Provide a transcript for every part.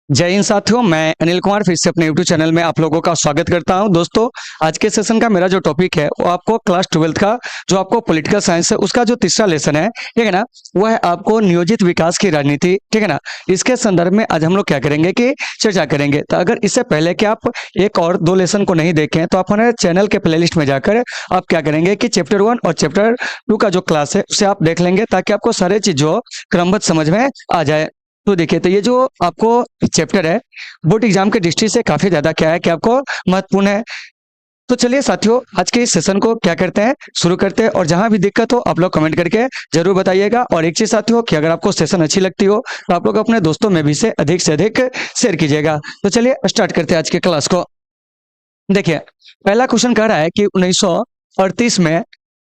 जय हिंद साथियों, मैं अनिल कुमार फिर से अपने यूट्यूब चैनल में आप लोगों का स्वागत करता हूं। दोस्तों, आज के सेशन का मेरा जो टॉपिक है वो आपको क्लास 12th का जो आपको पॉलिटिकल साइंस है उसका जो तीसरा लेसन है, ठीक है ना, वह है आपको नियोजित विकास की राजनीति, ठीक है ना। इसके संदर्भ में आज हम लोग क्या करेंगे कि चर्चा करेंगे। तो अगर इससे पहले कि आप एक और दो लेसन को नहीं देखें तो आप हमारे चैनल के प्ले में जाकर आप क्या करेंगे कि चैप्टर 1 और चैप्टर 2 का जो क्लास है उसे आप देख लेंगे ताकि आपको सारे चीज जो क्रमबद्ध समझ में आ जाए। तो देखिए, तो ये जो आपको चैप्टर है बोर्ड एग्जाम के दृष्टि से काफी ज्यादा क्या है कि आपको महत्वपूर्ण है। तो चलिए साथियों, आज के इस सेशन को क्या करते हैं, शुरू करते हैं। और जहां भी दिक्कत हो आप लोग कमेंट करके जरूर बताइएगा। और एक चीज साथियों कि अगर आपको सेशन अच्छी लगती हो तो आप लोग अपने दोस्तों में भी से अधिक शेयर कीजिएगा। तो चलिए स्टार्ट करते हैं आज के क्लास को। देखिए, पहला क्वेश्चन कह रहा है कि 1938 में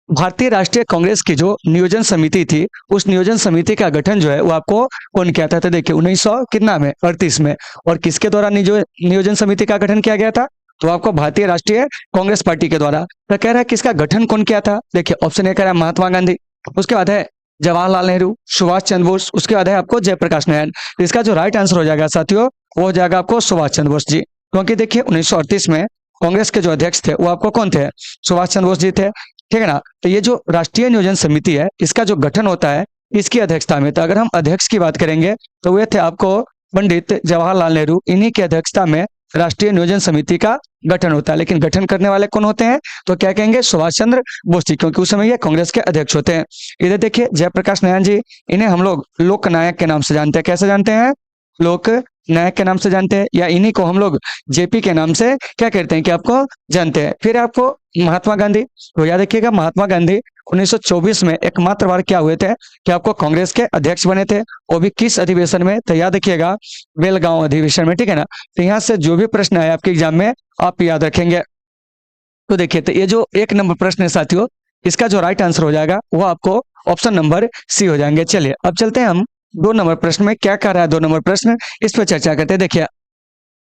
भारतीय राष्ट्रीय कांग्रेस की जो नियोजन समिति थी, उस नियोजन समिति का गठन जो है वो आपको कौन किया था। तो देखिए 1900 कितना में 38 में, और किसके द्वारा नियोजन समिति का गठन किया गया था, तो आपको भारतीय राष्ट्रीय कांग्रेस पार्टी के द्वारा। तो कह रहा है किसका गठन कौन किया था। देखिए ऑप्शन ए कह रहा है महात्मा गांधी, उसके बाद है जवाहरलाल नेहरू, सुभाष चंद्र बोस, उसके बाद है आपको जयप्रकाश नारायण। तो इसका जो राइट आंसर हो जाएगा साथियों वो हो जाएगा आपको सुभाष चंद्र बोस जी। क्योंकि देखिए 1938 में कांग्रेस के जो अध्यक्ष थे वो आपको कौन थे, सुभाष चंद्र बोस जी थे, ठीक है ना। तो ये जो राष्ट्रीय नियोजन समिति है इसका जो गठन होता है इसकी अध्यक्षता में, तो अगर हम अध्यक्ष की बात करेंगे तो वे थे आपको पंडित जवाहरलाल नेहरू। इन्हीं की अध्यक्षता में राष्ट्रीय नियोजन समिति का गठन होता है। लेकिन गठन करने वाले कौन होते हैं, तो क्या कहेंगे सुभाष चंद्र बोस जी, क्योंकि उस समय ये कांग्रेस के अध्यक्ष होते हैं। इधर देखिए जयप्रकाश नारायण जी, इन्हें हम लोग लोक नायक के नाम से जानते हैं। कैसे जानते हैं, लोक नायक के नाम से जानते हैं, या इन्हीं को हम लोग जेपी के नाम से क्या कहते हैं कि आपको जानते हैं। फिर आपको महात्मा गांधी, तो याद रखिएगा महात्मा गांधी 1924 में एकमात्र बार क्या हुए थे कि आपको कांग्रेस के अध्यक्ष बने थे, वो भी किस अधिवेशन में, तो याद रखिएगा बेलगांव अधिवेशन में, ठीक है ना। तो यहाँ से जो भी प्रश्न आए आपके एग्जाम में आप याद रखेंगे। तो देखिए, तो ये जो एक नंबर प्रश्न है साथियों, इसका जो राइट आंसर हो जाएगा वो आपको ऑप्शन नंबर सी हो जाएंगे। चलिए अब चलते हैं हम 2 नंबर प्रश्न में। क्या कह रहा है 2 नंबर प्रश्न, इस पर चर्चा करते हैं। देखिए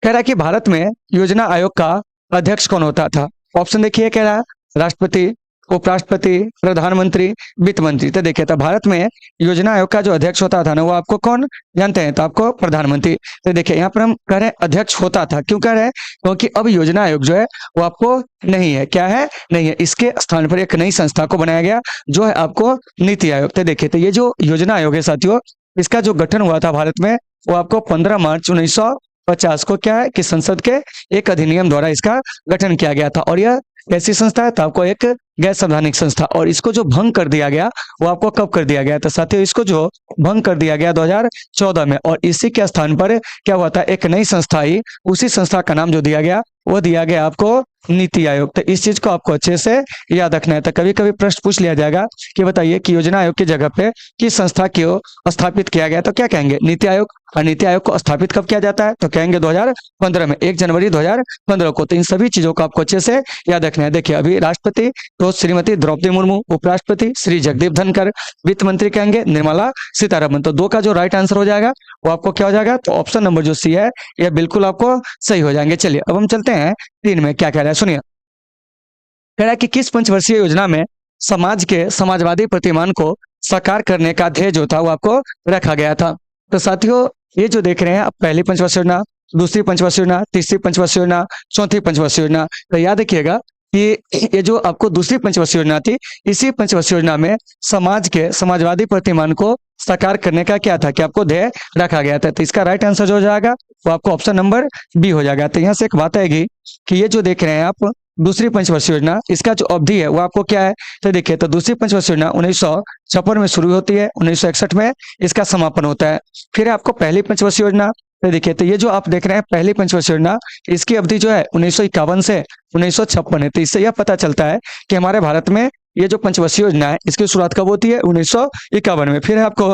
कह रहा है कि भारत में योजना आयोग का अध्यक्ष कौन होता था। ऑप्शन देखिए, कह रहा है राष्ट्रपति, उपराष्ट्रपति, प्रधानमंत्री, वित्त मंत्री। तो देखिए, तो भारत में योजना आयोग का जो अध्यक्ष होता था ना वो आपको कौन जानते हैं, तो आपको प्रधानमंत्री। तो देखिए यहाँ पर हम कह रहे हैं अध्यक्ष होता था, क्यों कह रहे हैं, क्योंकि अब योजना आयोग जो है वो आपको नहीं है। क्या है, नहीं है। इसके स्थान पर एक नई संस्था को बनाया गया जो है आपको नीति आयोग। तो देखिए, तो ये जो योजना आयोग है साथियों, इसका जो गठन हुआ था भारत में वो आपको 15 मार्च 1950 को क्या है कि संसद के एक अधिनियम द्वारा इसका गठन किया गया था। और यह ऐसी संस्था है तो आपको एक गैर संवैधानिक संस्था। और इसको जो भंग कर दिया गया वो आपको कब कर दिया गया था साथियों, इसको जो भंग कर दिया गया 2014 में। और इसी के स्थान पर क्या हुआ था, एक नई संस्था आई, उसी संस्था का नाम जो दिया गया वो दिया गया आपको नीति आयोग। तो इस चीज को आपको अच्छे से याद रखना है। तो कभी कभी प्रश्न पूछ लिया जाएगा कि बताइए कि योजना आयोग की जगह पे किस संस्था को स्थापित किया गया, तो क्या कहेंगे नीति आयोग। और नीति आयोग को स्थापित कब किया जाता है, तो कहेंगे 2015 में, 1 जनवरी 2015 को। तो इन सभी चीजों को आपको अच्छे से याद रखना है। देखिए अभी राष्ट्रपति तो श्रीमती द्रौपदी मुर्मू, उपराष्ट्रपति श्री जगदीप धनखड़, वित्त मंत्री कहेंगे निर्मला सीतारमन। तो 2 का जो राइट आंसर हो जाएगा वो आपको क्या हो जाएगा, तो ऑप्शन नंबर जो सी है यह बिल्कुल आपको सही हो जाएंगे। चलिए अब हम चलते हैं 3 में। क्या कह रहा है सुनिए, कह रहा है कि किस पंचवर्षीय योजना में समाज के समाजवादी प्रतिमान को साकार करने का ध्येय जो था वो आपको रखा गया था। तो साथियों ये जो देख रहे हैं आप, पहली पंचवर्षीय योजना, दूसरी पंचवर्षीय योजना, तीसरी पंचवर्षीय योजना, चौथी पंचवर्षीय योजना। तो याद रखिएगा कि ये जो आपको दूसरी पंचवर्षीय योजना थी, इसी पंचवर्षीय योजना में समाज के समाजवादी प्रतिमान को साकार करने का क्या था कि आपको ध्येय रखा गया था। तो इसका राइट आंसर जो हो जाएगा वो आपको ऑप्शन नंबर बी हो जाएगा। तो यहाँ से एक बात आएगी कि ये जो देख रहे हैं आप दूसरी पंचवर्षीय योजना, इसका जो अवधि है वो आपको क्या है, तो देखिए तो दूसरी पंचवर्षीय योजना 1956 में शुरू होती है, 1961 में इसका समापन होता है। फिर आपको पहली पंचवर्षीय योजना, तो देखिए तो ये जो आप देख रहे हैं पहली पंचवर्षीय योजना, इसकी अवधि जो है 1951 से 1956 है। तो इससे यह पता चलता है कि हमारे भारत में ये जो पंचवर्षीय योजना है इसकी शुरुआत कब होती है, 1951 में। फिर है आपको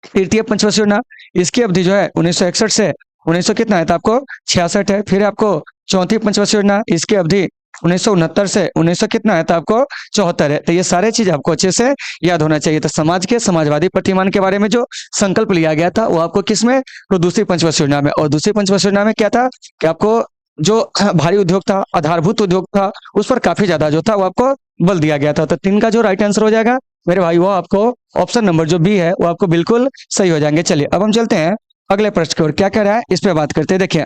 तृतीय पंचवर्षीय योजना, इसकी अवधि जो है 1961 से 1900 कितना है, तो आपको 66 है। फिर आपको चौथी पंचवर्षीय योजना, इसकी अवधि 1969 से 1900 कितना है, तो आपको 74 है। तो ये सारे चीज आपको अच्छे से याद होना चाहिए। तो समाज के समाजवादी प्रतिमान के बारे में जो संकल्प लिया गया था वो आपको किसमें, तो दूसरी पंचवर्षीय योजना में। और दूसरी पंचवर्षीय योजना में क्या था कि आपको जो भारी उद्योग था, आधारभूत उद्योग था, उस पर काफी ज्यादा जो था वो आपको बल दिया गया था। तो 3 का जो राइट आंसर हो जाएगा मेरे भाई वो आपको ऑप्शन नंबर जो बी है वो आपको बिल्कुल सही हो जाएंगे। चलिए अब हम चलते हैं अगले प्रश्न की ओर क्या कह रहा है इस पे बात करते हैं। देखिए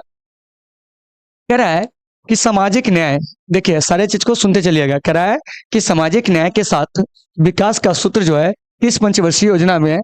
कह रहा है कि सामाजिक न्याय, देखिए सारे चीज को सुनते चलिएगा। कह रहा है कि सामाजिक न्याय के साथ विकास का सूत्र जो है इस पंचवर्षीय योजना में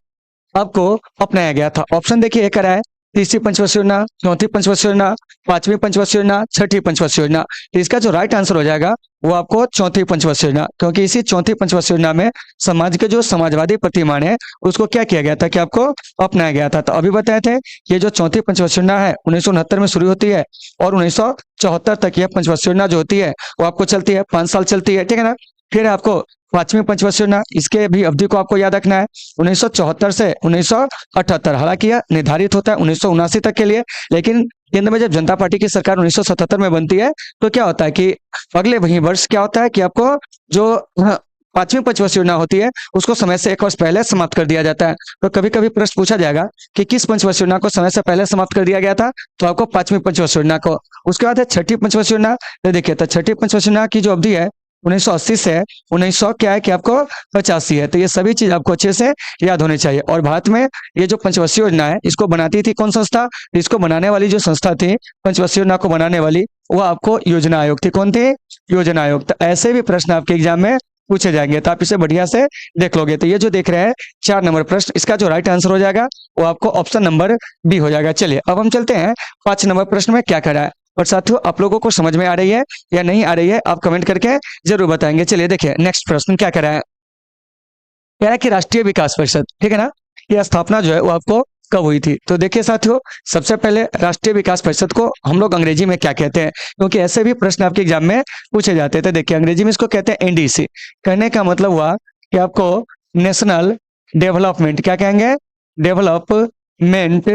आपको अपनाया गया था। ऑप्शन देखिए एक है तीसरी पंचवर्षीय योजना, चौथी पंचवर्षीय योजना, पांचवी पंचवर्षीय योजना, छठी पंचवर्षीय योजना। तो इसका जो राइट आंसर हो जाएगा वो आपको चौथी पंचवर्षीय योजना, क्योंकि इसी चौथी पंचवर्षीय योजना में समाज के जो समाजवादी प्रतिमान है उसको क्या किया गया था कि आपको अपनाया गया था। तो अभी बताए थे ये जो चौथी पंचवर्षीय योजना है 1969 में शुरू होती है और 1974 तक यह पंचवर्षीय योजना जो होती है वो आपको चलती है, 5 साल चलती है, ठीक है ना। फिर आपको पांचवी पंचवर्षीय योजना, इसके भी अवधि को आपको याद रखना है 1974 से 1978। हालांकि यह निर्धारित होता है 1979 तक के लिए, लेकिन केंद्र में जब जनता पार्टी की सरकार 1977 में बनती है तो क्या होता है कि अगले वही वर्ष क्या होता है कि आपको जो पांचवी पंचवर्षीय योजना होती है उसको समय से 1 वर्ष पहले समाप्त कर दिया जाता है। तो कभी कभी प्रश्न पूछा जाएगा कि किस पंचवर्षीय योजना को समय से पहले समाप्त कर दिया गया था, तो आपको पांचवी पंचवर्षीय योजना को। उसके बाद है छठी पंचवर्षीय योजना। तो देखिए तो छठी पंचवर्षीय योजना की जो अवधि है 1980 से 1900 क्या है कि आपको 85 है। तो ये सभी चीज आपको अच्छे से याद होनी चाहिए। और भारत में ये जो पंचवर्षीय योजना है इसको बनाती थी कौन संस्था, इसको बनाने वाली जो संस्था थी पंचवर्षीय योजना को बनाने वाली वो आपको योजना आयोग थी। कौन थी? योजना आयोग। तो ऐसे भी प्रश्न आपके एग्जाम में पूछे जाएंगे, तो आप इसे बढ़िया से देख लोगे। तो ये जो देख रहे हैं 4 नंबर प्रश्न, इसका जो राइट आंसर हो जाएगा वो आपको ऑप्शन नंबर बी हो जाएगा। चलिए अब हम चलते हैं 5 नंबर प्रश्न में क्या करा है। और साथियों आप लोगों को समझ में आ रही है या नहीं आ रही है आप कमेंट करके जरूर बताएंगे। चलिए देखिए नेक्स्ट प्रश्न क्या करा है। कह रहा है कि राष्ट्रीय विकास परिषद, ठीक है ना, यह स्थापना जो है वो आपको कब हुई थी। तो देखिए साथियों सबसे पहले राष्ट्रीय विकास परिषद को हम लोग अंग्रेजी में क्या कहते हैं, क्योंकि ऐसे भी प्रश्न आपके एग्जाम में पूछे जाते थे। देखिए अंग्रेजी में इसको कहते हैं एनडीसी। कहने का मतलब हुआ कि आपको नेशनल डेवलपमेंट, क्या कहेंगे, डेवलपमेंट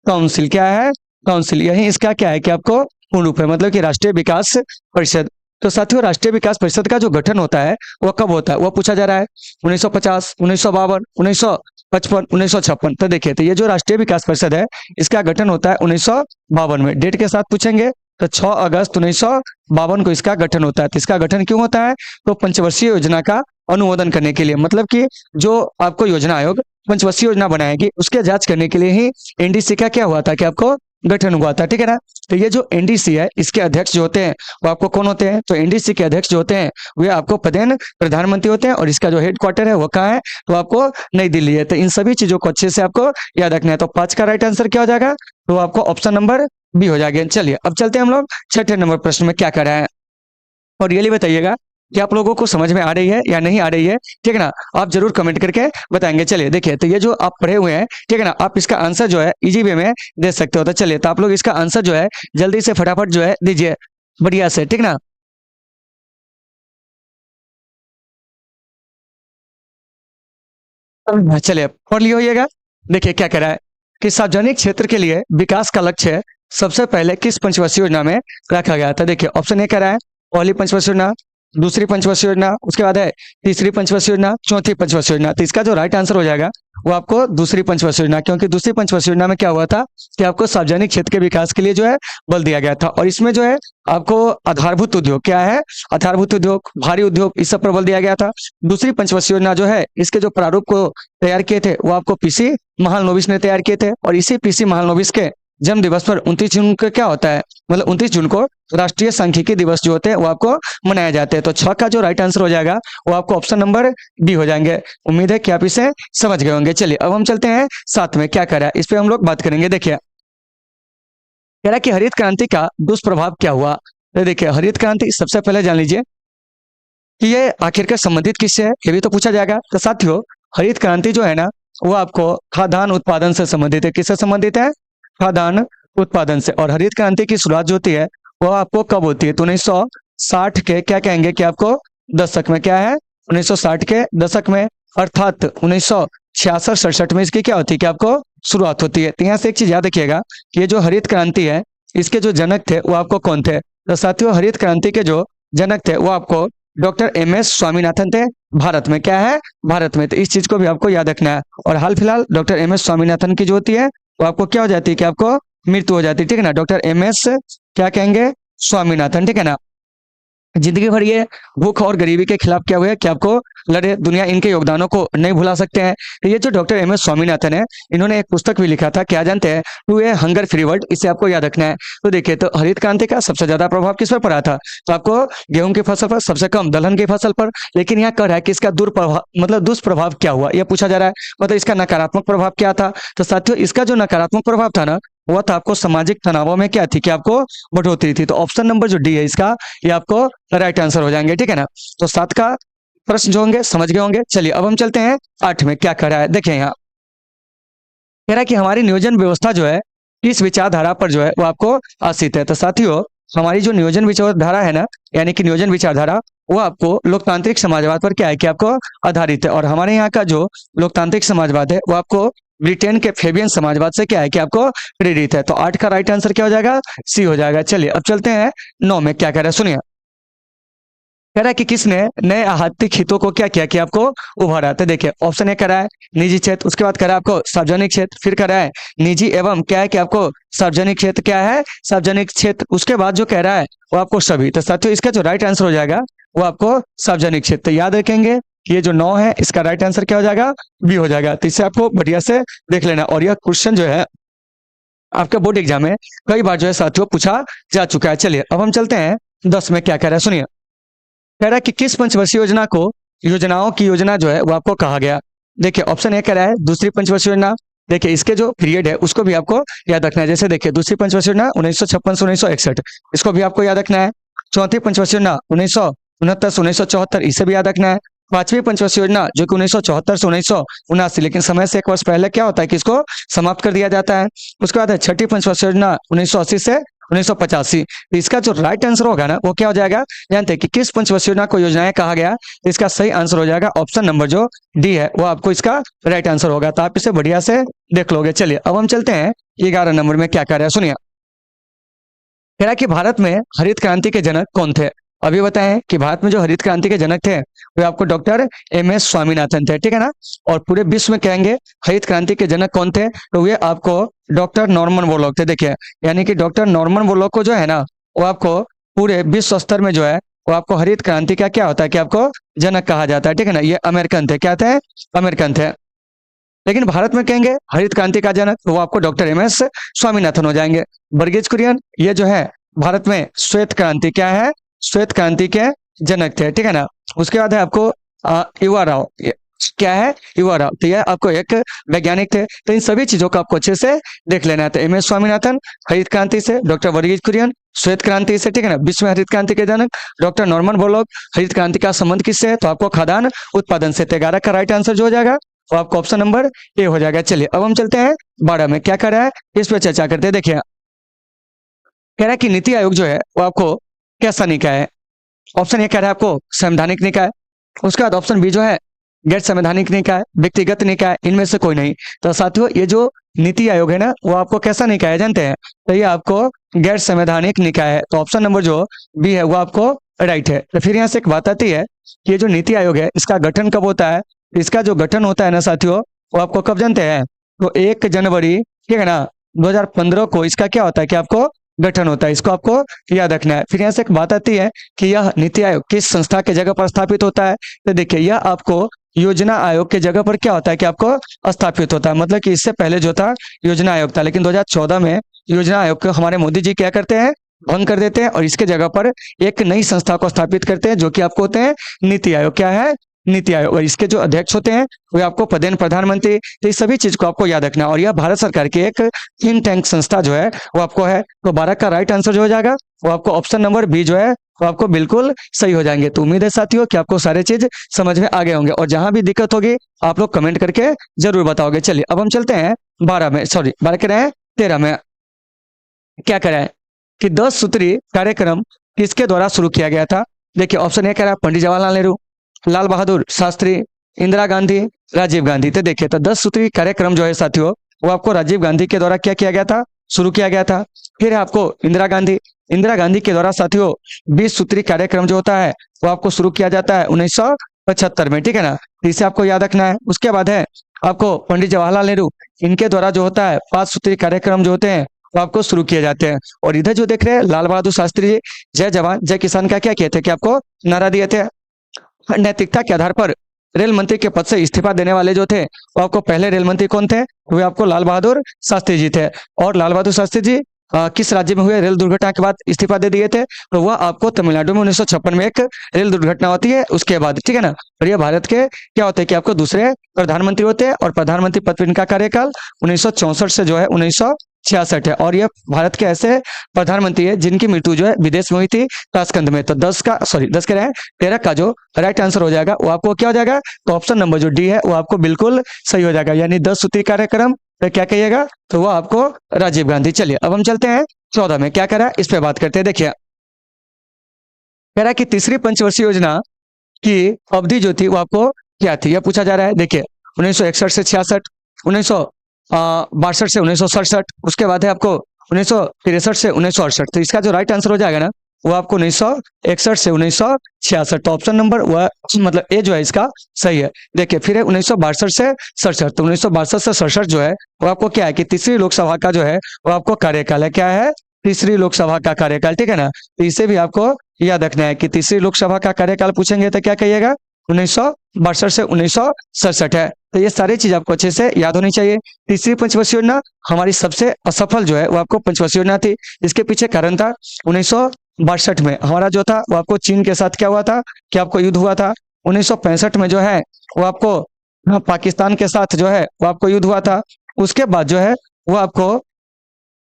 काउंसिल, क्या है, काउंसिल। यही इसका क्या है कि आपको पूर्ण रूप है, मतलब कि राष्ट्रीय विकास परिषद। तो साथियों राष्ट्रीय विकास परिषद का जो गठन होता है वो कब होता है, वो पूछा जा रहा है 1950, 1952, 1955, 1956। तो देखिए तो ये जो राष्ट्रीय विकास परिषद है इसका गठन होता है 1952 में। डेट के साथ पूछेंगे तो 6 अगस्त 1952 को इसका गठन होता है। तो इसका गठन क्यों होता है, तो पंचवर्षीय योजना का अनुमोदन करने के लिए, मतलब कि जो आपको योजना आयोग पंचवर्षीय योजना बनाएगी उसके जांच करने के लिए ही एनडीसी का क्या हुआ था कि आपको गठन हुआ था, ठीक है ना। तो ये जो एनडीसी है इसके अध्यक्ष जो होते हैं वो आपको कौन होते हैं, तो एनडीसी के अध्यक्ष जो होते हैं वे आपको पदेन प्रधानमंत्री होते हैं और इसका जो हेडक्वार्टर है वो कहाँ है, तो आपको नई दिल्ली है। तो इन सभी चीजों को अच्छे से आपको याद रखना है। तो 5 का राइट आंसर क्या हो जाएगा, तो आपको ऑप्शन नंबर बी हो जाएगा। चलिए अब चलते हैं हम लोग 6ठे नंबर प्रश्न में क्या कर रहा है, और रियली बताइएगा कि आप लोगों को समझ में आ रही है या नहीं आ रही है, ठीक है ना, आप जरूर कमेंट करके बताएंगे। चलिए देखिए तो ये जो आप पढ़े हुए हैं, ठीक है ना, आप इसका आंसर जो है इजी वे में दे सकते हो। तो चलिए तो आप लोग इसका आंसर जो है जल्दी से फटाफट जो है दीजिए बढ़िया से, ठीक ना। चलिए पढ़ लिया होइएगा। देखिए क्या कह रहा है कि सार्वजनिक क्षेत्र के लिए विकास का लक्ष्य सबसे पहले किस पंचवर्षीय योजना में रखा गया था। देखिए ऑप्शन ए कह रहा है पहली पंचवर्षीय योजना, दूसरी पंचवर्षीय योजना, उसके बाद है तीसरी पंचवर्षीय योजना, चौथी पंचवर्षीय योजना। तो इसका जो राइट आंसर हो जाएगा वो आपको दूसरी पंचवर्षीय योजना, क्योंकि दूसरी पंचवर्षीय योजना में क्या हुआ था कि आपको सार्वजनिक क्षेत्र के विकास के लिए जो है बल दिया गया था। और इसमें जो है आपको आधारभूत उद्योग, क्या है, आधारभूत उद्योग, भारी उद्योग, इस सब पर बल दिया गया था। दूसरी पंचवर्षीय योजना जो है इसके जो प्रारूप को तैयार किए थे वो आपको पीसी महालनोबिस ने तैयार किए थे। और इसी पीसी महालनोबिस के जन्म दिवस पर 29 जून को क्या होता है, मतलब 29 जून को राष्ट्रीय सांख्यिकी दिवस जो होते हैं वो आपको मनाया जाते हैं। तो 6 का जो राइट आंसर हो जाएगा वो आपको ऑप्शन नंबर बी हो जाएंगे। उम्मीद है कि आप इसे समझ गए होंगे। चलिए अब हम चलते हैं 7 में क्या करा है, इस पे हम लोग बात करेंगे। देखिए कह रहा है कि हरित क्रांति का दुष्प्रभाव क्या हुआ। तो देखिए हरित क्रांति सबसे पहले जान लीजिए कि ये आखिरकार संबंधित किससे है, ये भी तो पूछा जाएगा। तो साथियों हरित क्रांति जो है ना वो आपको खाद्यान्न उत्पादन से संबंधित है। किससे संबंधित है, खाद्यान्न उत्पादन से। और हरित क्रांति की शुरुआत जो होती है वो आपको कब होती है, तो 1960 के क्या कहेंगे कि आपको दशक में, क्या है, 1960 के दशक में, अर्थात 1966-67 में इसकी क्या होती है कि आपको शुरुआत होती है। तो यहाँ से एक चीज याद रखिएगा कि ये जो हरित क्रांति है इसके जो जनक थे वो आपको कौन थे। तो साथियों हरित क्रांति के जो जनक थे वो आपको डॉक्टर एम.एस. स्वामीनाथन थे, भारत में, क्या है, भारत में। तो इस चीज को भी आपको याद रखना है। और हाल फिलहाल डॉक्टर एम.एस. स्वामीनाथन की जो होती है वो आपको क्या हो जाती है कि आपको मृत्यु हो जाती है, ठीक है ना। Doctor M S. क्या कहेंगे, स्वामीनाथन, ठीक है ना। जिंदगी भर ये भूख और गरीबी के खिलाफ क्या हुए कि आपको लड़े, दुनिया इनके योगदानों को नहीं भुला सकते हैं। तो ये जो डॉक्टर एम एस स्वामीनाथन है, इन्होंने एक पुस्तक भी लिखा था, क्या जानते हैं, to a hunger free world, इसे आपको याद रखना है। तो देखिए, तो हरित क्रांति का सबसे ज्यादा प्रभाव किस पर पड़ा था, तो आपको गेहूं की फसल पर, सबसे कम दलहन की फसल पर। लेकिन यहाँ कह रहा है कि इसका दुष्प्रभाव मतलब दुष्प्रभाव क्या हुआ, यह पूछा जा रहा है, मतलब इसका नकारात्मक प्रभाव क्या था। तो साथियों, इसका जो नकारात्मक प्रभाव था ना, वह था आपको सामाजिक तनावों में क्या थी कि आपको बढ़ोतरी थी। तो ऑप्शन नंबर जो डी है इसका, ये आपको राइट आंसर हो जाएंगे, ठीक है ना। तो 7 का प्रश्न जो होंगे समझ गए होंगे। चलिए अब हम चलते हैं 8 में, क्या कह रहा है, देखिए यहाँ कह रहा है कि हमारी नियोजन व्यवस्था जो है किस विचारधारा पर जो है वो आपको आश्रित है। तो साथियों, हमारी जो नियोजन विचारधारा है ना, यानी कि नियोजन विचारधारा, वो आपको लोकतांत्रिक समाजवाद पर क्या है कि आपको आधारित है। और हमारे यहाँ का जो लोकतांत्रिक समाजवाद है वो आपको ब्रिटेन के फेबियन समाजवाद से क्या है कि आपको प्रेरित है। तो 8 का राइट आंसर क्या हो जाएगा, सी हो जाएगा। चलिए अब चलते हैं 9 में, क्या कह रहा है सुनिए। कह रहा है कि किसने नए आर्थिक हितों को क्या किया कि आपको उभारा। तो देखिए ऑप्शन ए कह रहा है निजी क्षेत्र, उसके बाद कह रहा है आपको सार्वजनिक क्षेत्र, फिर कह रहा है निजी एवं क्या है कि आपको सार्वजनिक क्षेत्र, क्या है सार्वजनिक क्षेत्र, उसके बाद जो कह रहा है वो आपको सभी। तो साथियों, इसका जो राइट आंसर हो जाएगा वो आपको सार्वजनिक क्षेत्र। तो याद रखेंगे ये जो 9 है, इसका राइट आंसर क्या हो जाएगा, बी हो जाएगा। तो इससे आपको बढ़िया से देख लेना। और यह क्वेश्चन जो है आपका बोर्ड एग्जाम में कई बार जो है साथियों पूछा जा चुका है। चलिए अब हम चलते हैं 10 में, क्या कह रहा है सुनिए। कह रहा है कि किस पंचवर्षीय योजना को योजनाओं की योजना जो है वो आपको कहा गया। देखिए ऑप्शन ए कह रहा है दूसरी पंचवर्षीय योजना। देखिए इसके जो पीरियड है उसको भी आपको याद रखना है। जैसे देखिए दूसरी पंचवर्षीय योजना 1956 से 1961, इसको भी आपको याद रखना है। चौथी पंचवर्षीय योजना 1969 से 1974, इसे भी याद रखना है। पांचवी पंचवर्षीय योजना जो कि 1974 से 1979, लेकिन समय से 1 वर्ष पहले क्या होता है कि इसको समाप्त कर दिया जाता है। उसके बाद है छठी पंचवर्षीय योजना 1980 से 1985। इसका जो राइट आंसर होगा ना वो क्या हो जाएगा, जानते हैं कि किस पंचवर्षीय योजना को योजनाएं कहा गया। इसका सही आंसर हो जाएगा ऑप्शन नंबर जो डी है, वो आपको इसका राइट आंसर होगा। तो आप इसे बढ़िया से देख लोगे। चलिए अब हम चलते हैं 11 नंबर में, क्या कह रहा है सुनिए। कह रहा है कि भारत में हरित क्रांति के जनक कौन थे। अभी बताएं कि भारत में जो हरित क्रांति के जनक थे वो आपको डॉक्टर एम एस स्वामीनाथन थे, ठीक है ना। और पूरे विश्व में कहेंगे हरित क्रांति के जनक कौन थे, तो वे आपको डॉक्टर नॉर्मन बोरलॉग थे। देखिए यानी कि डॉक्टर नॉर्मन बोरलॉग को जो है ना, वो आपको पूरे विश्व स्तर में जो है वो आपको हरित क्रांति का क्या होता है कि आपको जनक कहा जाता है, ठीक है ना। ये अमेरिकन थे, क्या थे, अमेरिकन थे। लेकिन भारत में कहेंगे हरित क्रांति का जनक, तो वो आपको डॉक्टर एम एस स्वामीनाथन हो जाएंगे। वर्गीज कुरियन ये जो है भारत में श्वेत क्रांति, क्या है, श्वेत क्रांति के जनक थे, ठीक है ना। उसके बाद है आपको युवा राव, क्या है, युवा राव, तो यह आपको एक वैज्ञानिक थे। तो इन सभी चीजों को आपको अच्छे से देख लेना है। तो एम एस स्वामीनाथन हरित क्रांति से, डॉक्टर वर्गीज कुरियन श्वेत क्रांति से, ठीक है ना। विश्व में हरित क्रांति के जनक डॉक्टर नॉर्मन बोरलॉग। हरित क्रांति का संबंध किससे है, तो आपको खाद्यान्न उत्पादन से। 11 का राइट आंसर जो हो जाएगा वो आपको ऑप्शन नंबर ए हो जाएगा। चलिए अब हम चलते हैं 12 में, क्या कर रहा है इस पर चर्चा करते हैं। देखिए कह रहा है कि नीति आयोग जो है वो आपको कैसा निकाय है। ऑप्शन ए कह रहा है आपको संवैधानिक निकाय, उसके बाद ऑप्शन बी जो है गैर संवैधानिक निकाय, व्यक्तिगत निकाय, इनमें से कोई नहीं। तो साथियों ये जो नीति आयोग है ना वो आपको कैसा निकाय है जानते हैं, तो ये आपको गैर संवैधानिक निकाय है। तो ऑप्शन नंबर जो बी है वो आपको राइट है। तो फिर यहाँ से एक बात आती है कि ये जो नीति आयोग है इसका गठन कब होता है। इसका जो गठन होता है ना साथियों, वो आपको कब जानते हैं, तो 1 जनवरी, ठीक है ना, 2015 को इसका क्या होता है कि आपको गठन होता है। इसको आपको याद रखना है। फिर यहाँ से एक बात आती है कि यह नीति आयोग किस संस्था के जगह पर स्थापित होता है। तो देखिए यह आपको योजना आयोग के जगह पर क्या होता है कि आपको स्थापित होता है। मतलब कि इससे पहले जो था योजना आयोग था, लेकिन 2014 में योजना आयोग को हमारे मोदी जी क्या करते हैं, भंग कर देते हैं और इसके जगह पर एक नई संस्था को स्थापित करते हैं जो कि आपको होते हैं नीति आयोग। क्या है, नीति आयोग। और इसके जो अध्यक्ष होते हैं वो आपको पदेन प्रधानमंत्री। तो इस सभी चीज को आपको याद रखना है। और यह भारत सरकार की एक थिंक टैंक संस्था जो है वो आपको है। तो 12 का राइट आंसर जो हो जाएगा वो आपको ऑप्शन नंबर बी जो है वो आपको बिल्कुल सही हो जाएंगे। तो उम्मीद है साथियों कि आपको सारे चीज समझ में आ गए होंगे और जहां भी दिक्कत होगी आप लोग कमेंट करके जरूर बताओगे। चलिए अब हम चलते हैं 12 में, सॉरी 12 कह रहे हैं 13 में। क्या कह रहा है कि 10 सूत्री कार्यक्रम किसके द्वारा शुरू किया गया था। देखिए ऑप्शन ए कह रहा है पंडित जवाहरलाल नेहरू, लाल बहादुर शास्त्री, इंदिरा गांधी, राजीव गांधी। तो देखिए तो 10 सूत्री कार्यक्रम जो है साथियों वो आपको राजीव गांधी के द्वारा क्या किया गया था, शुरू किया गया था। फिर है आपको इंदिरा गांधी, इंदिरा गांधी के द्वारा साथियों 20 सूत्री कार्यक्रम जो होता है वो आपको शुरू किया जाता है 1975 में, ठीक है ना। इसे आपको याद रखना है। उसके बाद है आपको पंडित जवाहरलाल नेहरू, इनके द्वारा जो होता है 5 सूत्री कार्यक्रम जो होते हैं वो आपको शुरू किए जाते हैं। और इधर जो देख रहे हैं लाल बहादुर शास्त्री जी जय जवान जय किसान का क्या किए थे कि आपको नारा दिए थे। नैतिकता के आधार पर रेल मंत्री के पद से इस्तीफा देने वाले जो थे वो आपको पहले रेल मंत्री कौन थे, वे आपको लाल बहादुर शास्त्री जी थे। और लाल बहादुर शास्त्री जी किस राज्य में हुए रेल दुर्घटना के बाद इस्तीफा दे दिए थे, तो वह आपको तमिलनाडु में 1956 में एक रेल दुर्घटना होती है उसके बाद, ठीक है ना। और ये भारत के क्या होते हैं कि आपको दूसरे प्रधानमंत्री होते हैं और प्रधानमंत्री पद पर इनका कार्यकाल 1964 से जो है 1966 है। और ये भारत के ऐसे प्रधानमंत्री है जिनकी मृत्यु जो है विदेश में हुई थी, ताशकंद में। तो 10 कह रहे हैं 13 का जो राइट आंसर हो जाएगा वो आपको क्या हो जाएगा, तो ऑप्शन नंबर जो डी है वो आपको बिल्कुल सही हो जाएगा, यानी 10 सूत्री कार्यक्रम तो क्या कहिएगा, तो वो आपको राजीव गांधी। चलिए अब हम चलते हैं 14 में, क्या करा इस पे बात करते हैं। देखिए कह रहा है कि तीसरी पंचवर्षीय योजना की अवधि जो थी वो आपको क्या थी, यह पूछा जा रहा है। देखिए 1961 से 66, 1962 से 1967, उसके बाद है आपको 1963 से 1968। तो इसका जो राइट आंसर हो जाएगा ना वो आपको 1961 से 1966। तो ऑप्शन नंबर वह मतलब ए जो है इसका सही है। देखिए फिर है 1962 से 67। तो 1962 से 67 जो है वो आपको क्या है कि तीसरी लोकसभा का जो है वो आपको कार्यकाल है, क्या है, तीसरी लोकसभा का कार्यकाल, ठीक है ना। तो इसे भी आपको याद रखना है कि तीसरी लोकसभा का कार्यकाल पूछेंगे तो क्या कहिएगा, 1962 से 1967 है। तो ये सारी चीज आपको अच्छे से याद होनी चाहिए। तीसरी पंचवर्षीय योजना हमारी सबसे असफल जो है वो आपको पंचवर्षीय योजना थी। इसके पीछे कारण था 1962 में हमारा जो था वो आपको चीन के साथ क्या हुआ था कि आपको युद्ध हुआ था। 1965 में जो है वो आपको पाकिस्तान के साथ जो है वो आपको युद्ध हुआ था। उसके बाद जो है वो आपको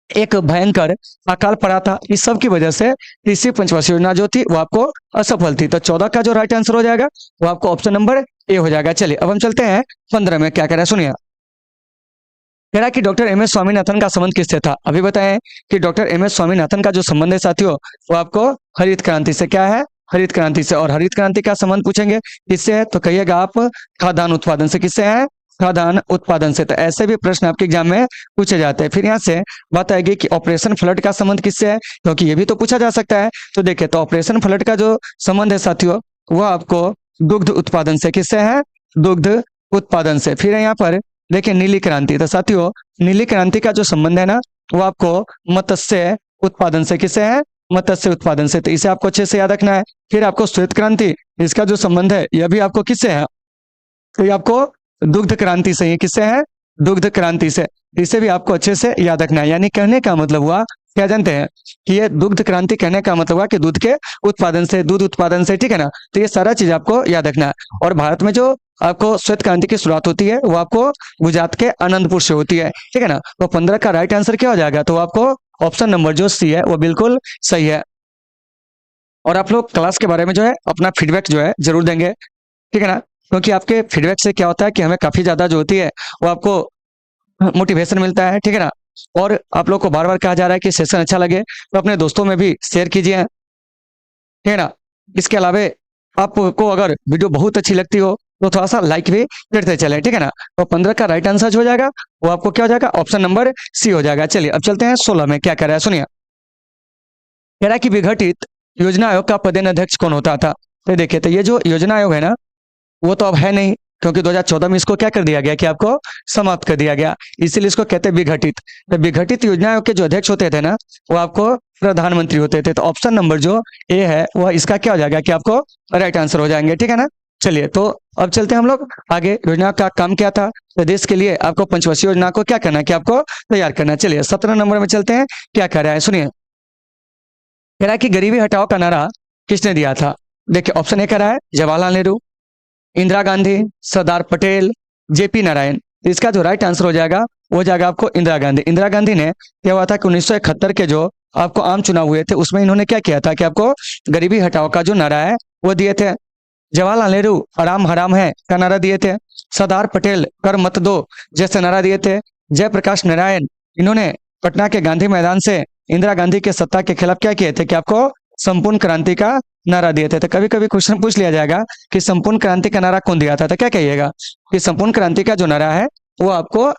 एक भयंकर अकाल पड़ा था। इस सब की वजह से तीसरी पंचवर्षीय योजना जो थी वो आपको असफल थी। तो 14 का जो राइट आंसर हो जाएगा वो आपको ऑप्शन नंबर ए हो जाएगा। चलिए अब हम चलते हैं 15 में, क्या कह रहा है सुनिए। कह रहा है कि डॉक्टर एम एस स्वामीनाथन का संबंध किससे था। अभी बताएं कि डॉक्टर एम एस स्वामीनाथन का जो संबंध है साथियों वो आपको हरित क्रांति से, क्या है, हरित क्रांति से। और हरित क्रांति का संबंध पूछेंगे किससे है तो कहिएगा आप खाद्यान्न उत्पादन से। किससे है, खाद्यान्न उत्पादन से। तो ऐसे भी प्रश्न आपके एग्जाम में पूछे जाते हैं। फिर यहाँ से बात आएगी कि ऑपरेशन फ्लड का संबंध किससे है, क्योंकि ये भी तो पूछा जा सकता है। तो देखिए तो ऑपरेशन फ्लड का जो संबंध है साथियों वह आपको दुग्ध उत्पादन से। किससे है, दुग्ध उत्पादन से। फिर यहाँ पर देखिए नीली क्रांति। तो साथियों नीली क्रांति का जो संबंध है ना वो आपको मत्स्य उत्पादन से। किससे है, मत्स्य उत्पादन से। तो इसे आपको अच्छे से याद रखना है। फिर आपको श्वेत क्रांति, इसका जो संबंध है यह भी आपको किससे है, तो ये आपको दुग्ध क्रांति से। ये किससे है, दुग्ध क्रांति से। इसे भी आपको अच्छे से याद रखना है। यानी कहने का मतलब हुआ, क्या जानते हैं कि ये दुग्ध क्रांति कहने का मतलब हुआ कि दूध के उत्पादन से, दूध उत्पादन से, ठीक है ना। तो ये सारा चीज आपको याद रखना है। और भारत में जो आपको श्वेत क्रांति की शुरुआत होती है वो आपको गुजरात के आनंदपुर से होती है, ठीक है ना। तो 15 का राइट आंसर क्या हो जाएगा, तो आपको ऑप्शन नंबर जो सी है वो बिल्कुल सही है। और आप लोग क्लास के बारे में जो है अपना फीडबैक जो है जरूर देंगे, ठीक है ना, क्योंकि आपके फीडबैक से क्या होता है कि हमें काफी ज्यादा जो होती है वो आपको मोटिवेशन मिलता है, ठीक है ना। और आप लोग को बार बार कहा जा रहा है कि सेशन अच्छा लगे तो अपने दोस्तों में भी शेयर कीजिए, ठीक है ना। इसके अलावा आपको अगर वीडियो बहुत अच्छी लगती हो तो थोड़ा सा लाइक भी करते चले, ठीक है ना। तो 15 का राइट आंसर जो हो जाएगा वो आपको क्या हो जाएगा, ऑप्शन नंबर सी हो जाएगा। चलिए अब चलते हैं 16 में, क्या कह रहा है सुनिए। कह रहा है कि विघटित योजना आयोग का पदेन अध्यक्ष कौन होता था। तो देखिए तो ये जो योजना आयोग है ना वो तो अब है नहीं, क्योंकि 2014 में इसको क्या कर दिया गया कि आपको समाप्त कर दिया गया, इसीलिए इसको कहते हैं विघटित। तो विघटित योजना आयोग के जो अध्यक्ष होते थे ना वो आपको प्रधानमंत्री होते थे। तो ऑप्शन नंबर जो ए है वह इसका क्या हो जाएगा कि आपको राइट आंसर हो जाएंगे, ठीक है ना। चलिए तो अब चलते हैं हम लोग आगे। योजना का काम क्या था, तो देश के लिए आपको पंचवर्षीय योजना को क्या करना है कि आपको तैयार करना है। चलिए 17 नंबर में चलते हैं, क्या कह रहा है सुनिए। कह रहा है कि गरीबी हटाओ का नारा किसने दिया था। देखिए ऑप्शन ए कह रहा है जवाहरलाल नेहरू, इंदिरा गांधी, सरदार पटेल, जेपी नारायण। इसका जो राइट आंसर हो जाएगा वो जाएगा आपको इंदिरा गांधी। इंदिरा गांधी ने क्या हुआ था कि 1971 के जो आपको आम चुनाव हुए थे उसमें इन्होंने क्या किया था कि आपको गरीबी हटाओ का जो नारा है वो दिए थे। जवाहरलाल नेहरू आराम हराम है का नारा दिए थे। सरदार पटेल कर मत दो जैसे नारा दिए थे। जयप्रकाश नारायण इन्होंने पटना के गांधी मैदान से इंदिरा गांधी के सत्ता के खिलाफ क्या किए थे कि आपको संपूर्ण क्रांति का नारा दिए थे। तो कभी कभी क्वेश्चन पूछ लिया जाएगा कि संपूर्ण क्रांति का नारा कौन दिया था, तो क्या कहिएगा कि संपूर्ण क्रांति का जो नारा है वो आपको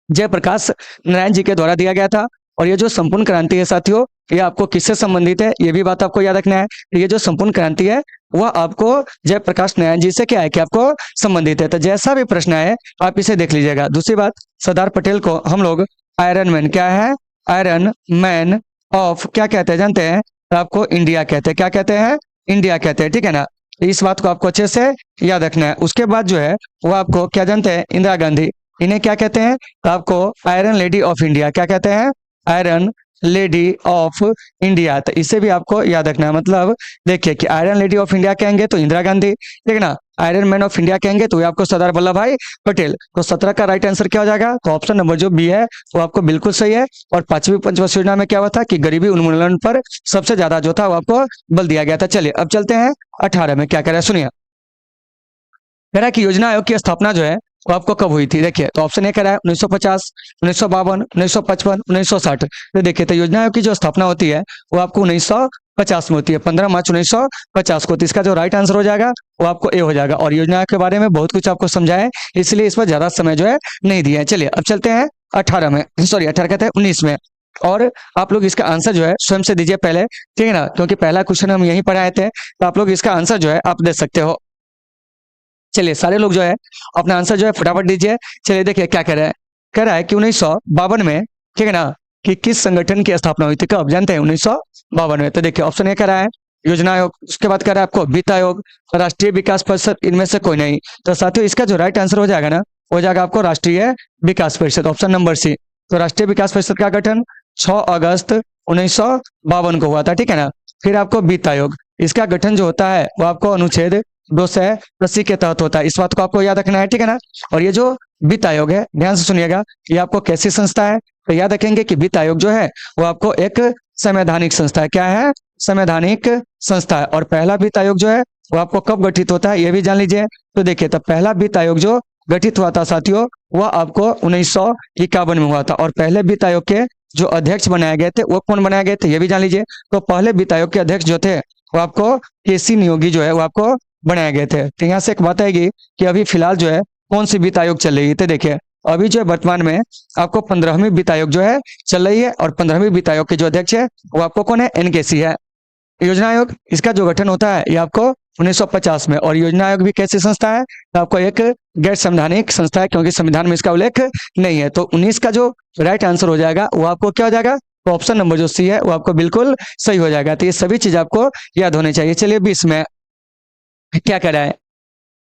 जयप्रकाश नारायण जी के द्वारा दिया गया था। और ये जो संपूर्ण क्रांति है साथियों ये आपको किससे संबंधित है, ये भी बात आपको याद रखना है। ये जो संपूर्ण क्रांति है वह आपको जयप्रकाश नारायण जी से क्या है कि आपको संबंधित है। तो जैसा भी प्रश्न है आप इसे देख लीजिएगा। दूसरी बात, सरदार पटेल को हम लोग आयरन मैन, क्या है, आयरन मैन ऑफ, क्या कहते हैं जानते हैं, तो आपको इंडिया कहते हैं, क्या कहते हैं, इंडिया कहते हैं, ठीक है ना। इस बात को आपको अच्छे से याद रखना है। उसके बाद जो है वो आपको क्या जानते हैं, इंदिरा गांधी, इन्हें क्या कहते हैं, तो आपको आयरन लेडी ऑफ इंडिया, क्या कहते हैं, आयरन लेडी ऑफ इंडिया। तो इसे भी आपको याद रखना है। मतलब देखिए कि आयरन लेडी ऑफ इंडिया कहेंगे तो इंदिरा गांधी, ठीक है ना, आयरन मैन ऑफ इंडिया कहेंगे तो ये आपको सरदार वल्लभ भाई पटेल। तो 17 का राइट आंसर क्या हो जाएगा, तो ऑप्शन नंबर जो बी है वो आपको बिल्कुल सही है। और पांचवी पंचवर्षीय योजना में क्या हुआ था कि गरीबी उन्मूलन पर सबसे ज्यादा जो था वो आपको बल दिया गया था। चलिए अब चलते हैं 18 में, क्या कह रहा है सुनिए। कह रहा है कि योजना आयोग की स्थापना जो है वो आपको कब हुई थी। देखिए तो ऑप्शन ए कह रहा है 1950, 1952, 1955, 1960। तो देखिए तो योजना आयोग की जो स्थापना होती है वो आपको 1950 में होती है, 15 मार्च 1950 को। तो इसका जो राइट आंसर हो जाएगा वो आपको ए हो जाएगा। और योजना आयोग के बारे में बहुत कुछ आपको समझाया है, इसलिए इस पर ज्यादा समय जो है नहीं दिया है। चलिए अब चलते हैं 18 में, सॉरी 18 कहते हैं 19 में। और आप लोग इसका आंसर जो है स्वयं से दीजिए पहले, ठीक है ना, क्योंकि पहला क्वेश्चन हम यहीं पढ़ाए थे। तो आप लोग इसका आंसर जो है आप दे सकते हो। चलिए सारे लोग जो है अपना आंसर जो है फटाफट दीजिए। चलिए देखिए क्या कह रहा है, कह रहा है कि 1952 में, ठीक है ना, कि किस संगठन की स्थापना हुई थी, कब जानते हैं, 1952 में। तो देखिए ऑप्शन ए कह रहा है योजना आयोग, उसके बाद कह रहा है आपको वित्त आयोग, राष्ट्रीय विकास परिषद, इनमें से कोई नहीं। तो साथियों इसका जो राइट आंसर हो जाएगा ना, हो जाएगा आपको राष्ट्रीय विकास परिषद, ऑप्शन नंबर सी। तो राष्ट्रीय विकास परिषद का गठन 6 अगस्त 1952 को हुआ था, ठीक है ना। फिर आपको वित्त आयोग, इसका गठन जो होता है वो आपको अनुच्छेद 280 के तहत होता है। इस बात को आपको याद रखना है, ठीक है ना। और ये जो वित्त आयोग है, ध्यान से सुनिएगा, ये आपको कैसी संस्था है, तो याद रखेंगे कि वित्त आयोग जो है वो आपको एक संवैधानिक संस्था है। क्या है, संवैधानिक संस्था है। और पहला वित्त आयोग जो है वो आपको कब गठित होता है ये भी जान लीजिए। तो देखिए तब पहला वित्त आयोग जो गठित हुआ था साथियों, वह आपको 1951 में हुआ था। और पहले वित्त आयोग के जो अध्यक्ष बनाए गए थे वो कौन बनाए गए थे ये भी जान लीजिए। तो पहले वित्त आयोग के अध्यक्ष जो थे वो आपको केसी नियोगी जो है वो आपको बनाए गए थे। तो यहाँ से एक बात आएगी कि अभी फिलहाल जो है कौन सी वित्त आयोग चल रही है। तो देखिए अभी जो है वर्तमान में आपको 15वीं वित्त आयोग जो है चल रही है। और 15वीं वित्त आयोग के जो अध्यक्ष है वो आपको कौन है, एनकेसी है। योजना आयोग, इसका जो गठन होता है ये आपको 1950 में। और योजना आयोग भी कैसी संस्था है, तो आपको एक गैर संवैधानिक संस्था है, क्योंकि संविधान में इसका उल्लेख नहीं है। तो 19 का जो राइट आंसर हो जाएगा वो आपको क्या हो जाएगा, तो ऑप्शन नंबर जो सी है वो आपको बिल्कुल सही हो जाएगा। तो ये सभी चीज आपको याद होनी चाहिए। चलिए 20 में क्या कह रहा है,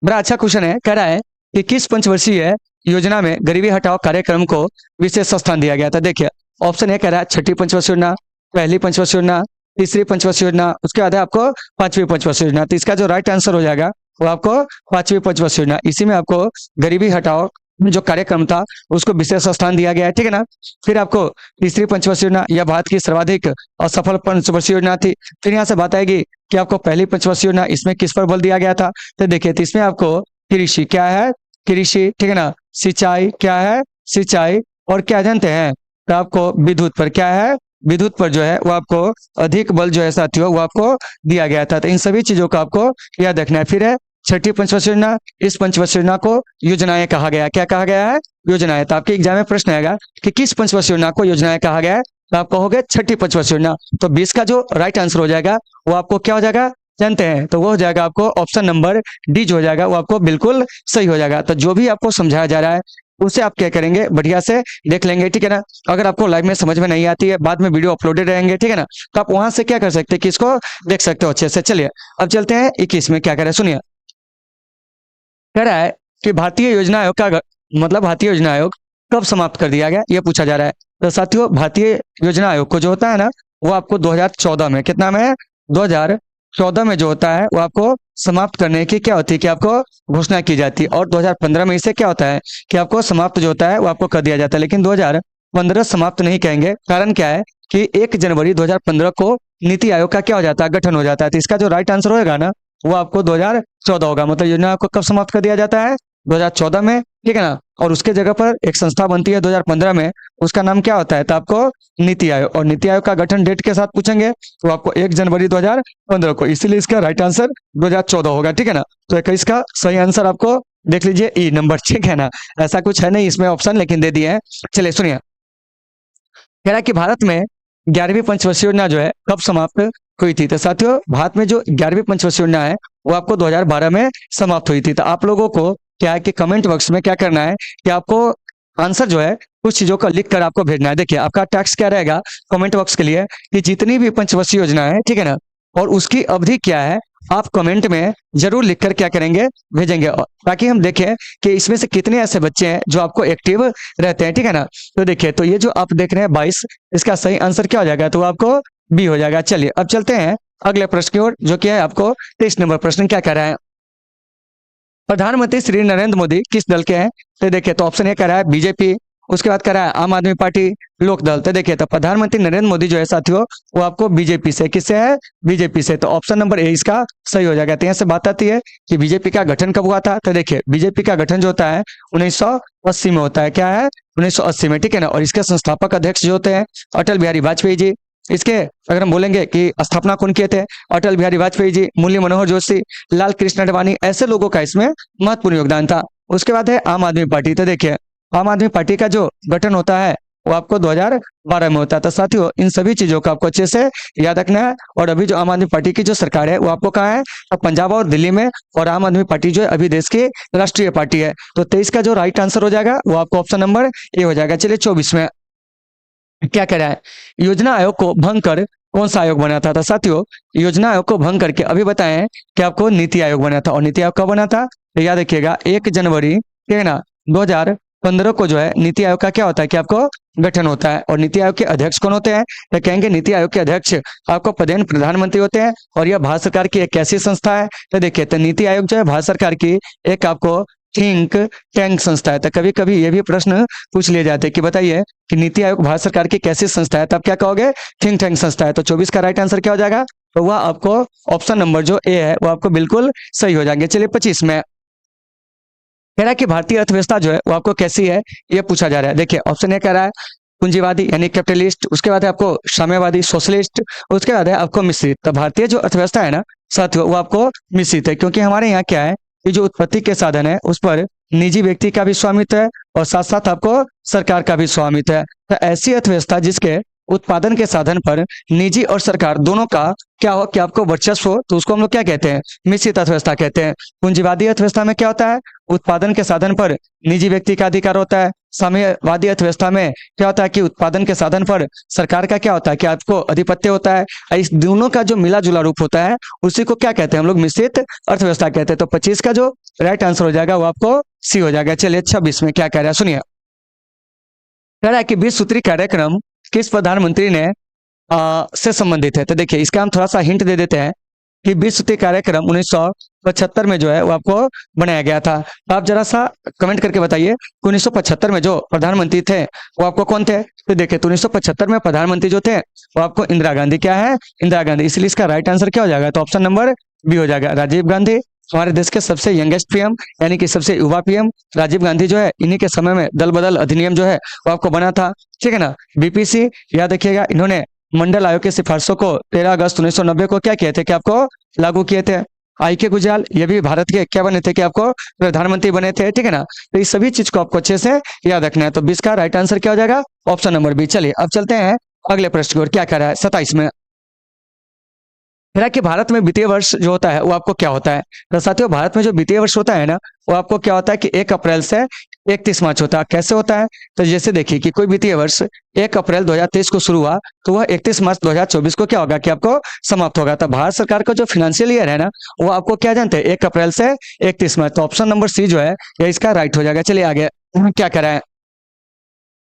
बड़ा अच्छा क्वेश्चन है। कह रहा है कि किस पंचवर्षीय योजना में गरीबी हटाओ कार्यक्रम को विशेष स्थान दिया गया था। देखिए ऑप्शन ए कह रहा है छठी पंचवर्षीय योजना, पहली पंचवर्षीय योजना, तीसरी पंचवर्षीय योजना, उसके बाद है आपको पांचवी पंचवर्षीय योजना। तो इसका जो राइट आंसर हो जाएगा वो आपको पांचवी पंचवर्षीय योजना। इसी में आपको गरीबी हटाओ जो कार्यक्रम था उसको विशेष स्थान दिया गया है, ठीक है ना। फिर आपको तीसरी पंचवर्षीय योजना यह भारत की सर्वाधिक असफल पंचवर्षीय योजना थी। फिर यहाँ से बात आएगी कि आपको पहली पंचवर्षीय योजना, इसमें किस पर बल दिया गया था। तो देखिए तो इसमें आपको कृषि, क्या है, कृषि, ठीक है ना, सिंचाई, क्या है, सिंचाई, और क्या जानते हैं, तो आपको विद्युत पर, क्या है, विद्युत पर जो है वो आपको अधिक बल जो है साथियों वो आपको दिया गया था। तो इन सभी चीजों को आपको याद रखना है। फिर है छठी पंचवर्षीय योजना, इस पंचवर्षीय योजना को योजनाएं कहा गया है। क्या कहा गया है, योजनाएं। तो आपके एग्जाम में प्रश्न आएगा कि किस पंचवर्षीय योजना को योजनाएं कहा गया है, तो आप कहोगे छठी पंचवर्षीय योजना। तो 20 का जो राइट आंसर हो जाएगा वो आपको क्या हो जाएगा जानते हैं, तो वो हो जाएगा आपको ऑप्शन नंबर डी जो हो जाएगा वो आपको बिल्कुल सही हो जाएगा। तो जो भी आपको समझाया जा रहा है उसे आप क्या करेंगे, बढ़िया से देख लेंगे, ठीक है ना। अगर आपको लाइव में समझ में नहीं आती है, बाद में वीडियो अपलोडेड रहेंगे, ठीक है ना, तो आप वहां से क्या कर सकते हैं कि इसको देख सकते हो अच्छे से। चलिए अब चलते हैं 21 में, क्या कह रहे हैं सुनिए। कह रहा है कि भारतीय योजना आयोग का मतलब भारतीय योजना आयोग कब समाप्त कर दिया गया, ये पूछा जा रहा है। तो साथियों भारतीय योजना आयोग को जो होता है ना वो आपको 2014 में, कितना में, 2014 में जो होता है वो आपको समाप्त करने की क्या होती है कि आपको घोषणा की जाती है। और 2015 में इससे क्या होता है कि आपको समाप्त जो होता है वो आपको कर दिया जाता है। लेकिन 2015 समाप्त नहीं कहेंगे, कारण क्या है कि 1 जनवरी 2015 को नीति आयोग का क्या हो जाता है, गठन हो जाता है। तो इसका जो राइट आंसर होगा ना वो आपको 2014 होगा। मतलब योजना को कब समाप्त कर दिया जाता है, 2014 में, ठीक है ना। और उसके जगह पर एक संस्था बनती है 2015 में, उसका नाम क्या होता है, तो आपको नीति आयोग। और नीति आयोग का गठन डेट के साथ पूछेंगे तो आपको 1 जनवरी 2015 को, इसीलिए इसका राइट आंसर 2014 होगा, ठीक है ना। तो 21 का सही आंसर आपको देख लीजिए ई नंबर, ठीक है ना। ऐसा कुछ है नहीं इसमें ऑप्शन, लेकिन दे दिए हैं। चलिए सुनिए, कह रहा है कि भारत में 11वीं पंचवर्षीय योजना जो है कब समाप्त हुई थी। तो साथियों भारत में जो 11वीं पंचवर्षीय योजना है वो आपको 2012 में समाप्त हुई थी। तो आप लोगों को क्या है कि कमेंट बॉक्स में क्या करना है कि आपको आंसर जो है कुछ चीजों का लिख कर आपको भेजना है। देखिए आपका टैक्स क्या रहेगा कमेंट बॉक्स के लिए कि जितनी भी पंचवर्षीय योजना है, ठीक है ना, और उसकी अवधि क्या है, आप कमेंट में जरूर लिखकर क्या करेंगे, भेजेंगे, ताकि हम देखें कि इसमें से कितने ऐसे बच्चे हैं जो आपको एक्टिव रहते हैं, ठीक है ना। तो देखिए, तो ये जो आप देख रहे हैं 22, इसका सही आंसर क्या हो जाएगा, तो आपको बी हो जाएगा। चलिए अब चलते हैं अगले प्रश्न की ओर, जो कि है आपको 23 नंबर प्रश्न क्या कह रहा है। प्रधानमंत्री श्री नरेंद्र मोदी किस दल के हैं? तो देखिए, तो ऑप्शन ए कह रहा है बीजेपी, उसके बाद कह रहा है आम आदमी पार्टी, लोक दल। तो देखिए, तो प्रधानमंत्री नरेंद्र मोदी जो है साथियों, वो आपको बीजेपी से, किससे है, बीजेपी से। तो ऑप्शन नंबर ए इसका सही हो जाएगा। तो यहाँ से बात आती है कि बीजेपी का गठन कब हुआ था। तो देखिए, बीजेपी का गठन जो होता है 1980 में होता है। क्या है, 1980 में, ठीक है ना। और इसके संस्थापक अध्यक्ष जो होते हैं अटल बिहारी वाजपेयी जी। इसके अगर हम बोलेंगे कि स्थापना कौन किए थे, अटल बिहारी वाजपेयी जी, मुरली मनोहर जोशी, लाल कृष्ण आडवाणी, ऐसे लोगों का इसमें महत्वपूर्ण योगदान था। उसके बाद है आम आदमी पार्टी। तो देखिए, आम आदमी पार्टी का जो गठन होता है वो आपको 2012 में होता है। तो साथियों, इन सभी चीजों को आपको अच्छे से याद रखना है। और अभी जो आम आदमी पार्टी की जो सरकार है वो आपको कहाँ है, तो पंजाब और दिल्ली में। और आम आदमी पार्टी जो है अभी देश की राष्ट्रीय पार्टी है। तो 23 का जो राइट आंसर हो जाएगा वो आपको ऑप्शन नंबर ए हो जाएगा। चलिए 24 में क्या कह रहा है, योजना आयोग को भंग कर कौन सा आयोग बना था। तो साथियों, योजना आयोग को भंग करके अभी बताएं कि आपको नीति आयोग बना था। और नीति आयोग कब बना था, तो याद रखिएगा 1 जनवरी, ठीक है ना, 2015 को जो है नीति आयोग का क्या होता है कि आपको गठन होता है। और नीति आयोग के अध्यक्ष कौन होते हैं, तो कहेंगे नीति आयोग के अध्यक्ष आपको पदेन प्रधानमंत्री होते हैं। और यह भारत सरकार की एक ऐसी संस्था है, तो देखिए, तो नीति आयोग जो है भारत सरकार की एक आपको थिंक टैंक संस्था है। तो कभी कभी ये भी प्रश्न पूछ लिए जाते हैं कि बताइए कि नीति आयोग भारत सरकार की कैसी संस्था है, तब क्या कहोगे, थिंक टैंक संस्था है। तो 24 का राइट आंसर क्या हो जाएगा, तो वह आपको ऑप्शन नंबर जो ए है वो आपको बिल्कुल सही हो जाएंगे। चलिए 25 में कह रहा है कि भारतीय अर्थव्यवस्था जो है वो आपको कैसी है, ये पूछा जा रहा है। देखिए, ऑप्शन ए कह रहा है पूंजीवादी यानी कैपिटलिस्ट, उसके बाद है आपको साम्यवादी सोशलिस्ट, उसके बाद है आपको मिश्रित। तो भारतीय जो अर्थव्यवस्था है ना साथियों, वो आपको मिश्रित है, क्योंकि हमारे यहाँ क्या है कि जो उत्पत्ति के साधन है उस पर निजी व्यक्ति का भी स्वामित्व है और साथ साथ आपको सरकार का भी स्वामित्व है। तो ऐसी अर्थव्यवस्था जिसके उत्पादन के साधन पर निजी और सरकार दोनों का क्या हो, कि आपको वर्चस्व हो, तो उसको हम लोग क्या कहते हैं, मिश्रित अर्थव्यवस्था कहते हैं। पूंजीवादी अर्थव्यवस्था में क्या होता है, उत्पादन के साधन पर निजी व्यक्ति का अधिकार होता है। साम्यवादी अर्थव्यवस्था में क्या होता है कि उत्पादन के साधन पर सरकार का क्या होता है कि आपको अधिपत्य होता है। इस दोनों का जो मिला जुला रूप होता है उसी को क्या कहते हैं हम लोग, मिश्रित अर्थव्यवस्था कहते हैं। तो 25 का जो राइट आंसर हो जाएगा वो आपको सी हो जाएगा। चलिए 26 में क्या कह रहा है सुनिए, कह रहा है कि 20 सूत्री कार्यक्रम किस प्रधानमंत्री ने से संबंधित है। तो देखिए, इसका हम थोड़ा सा हिंट दे देते हैं कि 20 सूत्री कार्यक्रम 1975 में जो है वो आपको बनाया गया था। तो आप जरा सा कमेंट करके बताइए कि 1975 में जो प्रधानमंत्री थे वो आपको कौन थे। तो देखिए, तो 1975 में प्रधानमंत्री जो थे वो आपको इंदिरा गांधी, क्या है, इंदिरा गांधी। इसलिए इसका राइट आंसर क्या हो जाएगा, तो ऑप्शन नंबर बी हो जाएगा, राजीव गांधी। हमारे देश के सबसे यंगेस्ट पीएम यानी कि सबसे युवा पीएम राजीव गांधी जो है, इन्हीं के समय में दल बदल अधिनियम जो है वो आपको बना था, ठीक है ना। बीपीसी याद रखिएगा, इन्होंने मंडल आयोग की सिफारिशों को 13 अगस्त 1990 को क्या किए थे कि आपको लागू किए थे। आई के गुजराल ये भी भारत के क्या बने थे कि आपको प्रधानमंत्री बने थे, ठीक है ना। तो इस सभी चीज को आपको अच्छे से याद रखना है। तो 20 का राइट आंसर क्या हो जाएगा, ऑप्शन नंबर बी। चलिए अब चलते हैं अगले प्रश्न की ओर, क्या कह रहा है 27 में, कह कि भारत में वित्तीय वर्ष जो होता है वो आपको क्या होता है। तो साथियों, भारत में जो वित्तीय वर्ष होता है ना वो आपको क्या होता है कि 1 अप्रैल से 31 मार्च होता है। कैसे होता है, तो जैसे देखिए कि कोई वित्तीय वर्ष 1 अप्रैल 2023 को शुरू हुआ तो वह 31 मार्च 2024 को क्या होगा कि आपको समाप्त होगा। तो भारत सरकार का जो फाइनेंशियल ईयर है ना वो आपको क्या जानते हैं, 1 अप्रैल से 31 मार्च। तो ऑप्शन नंबर सी जो है ये इसका राइट हो जाएगा। चलिए आगे क्या कह रहा है,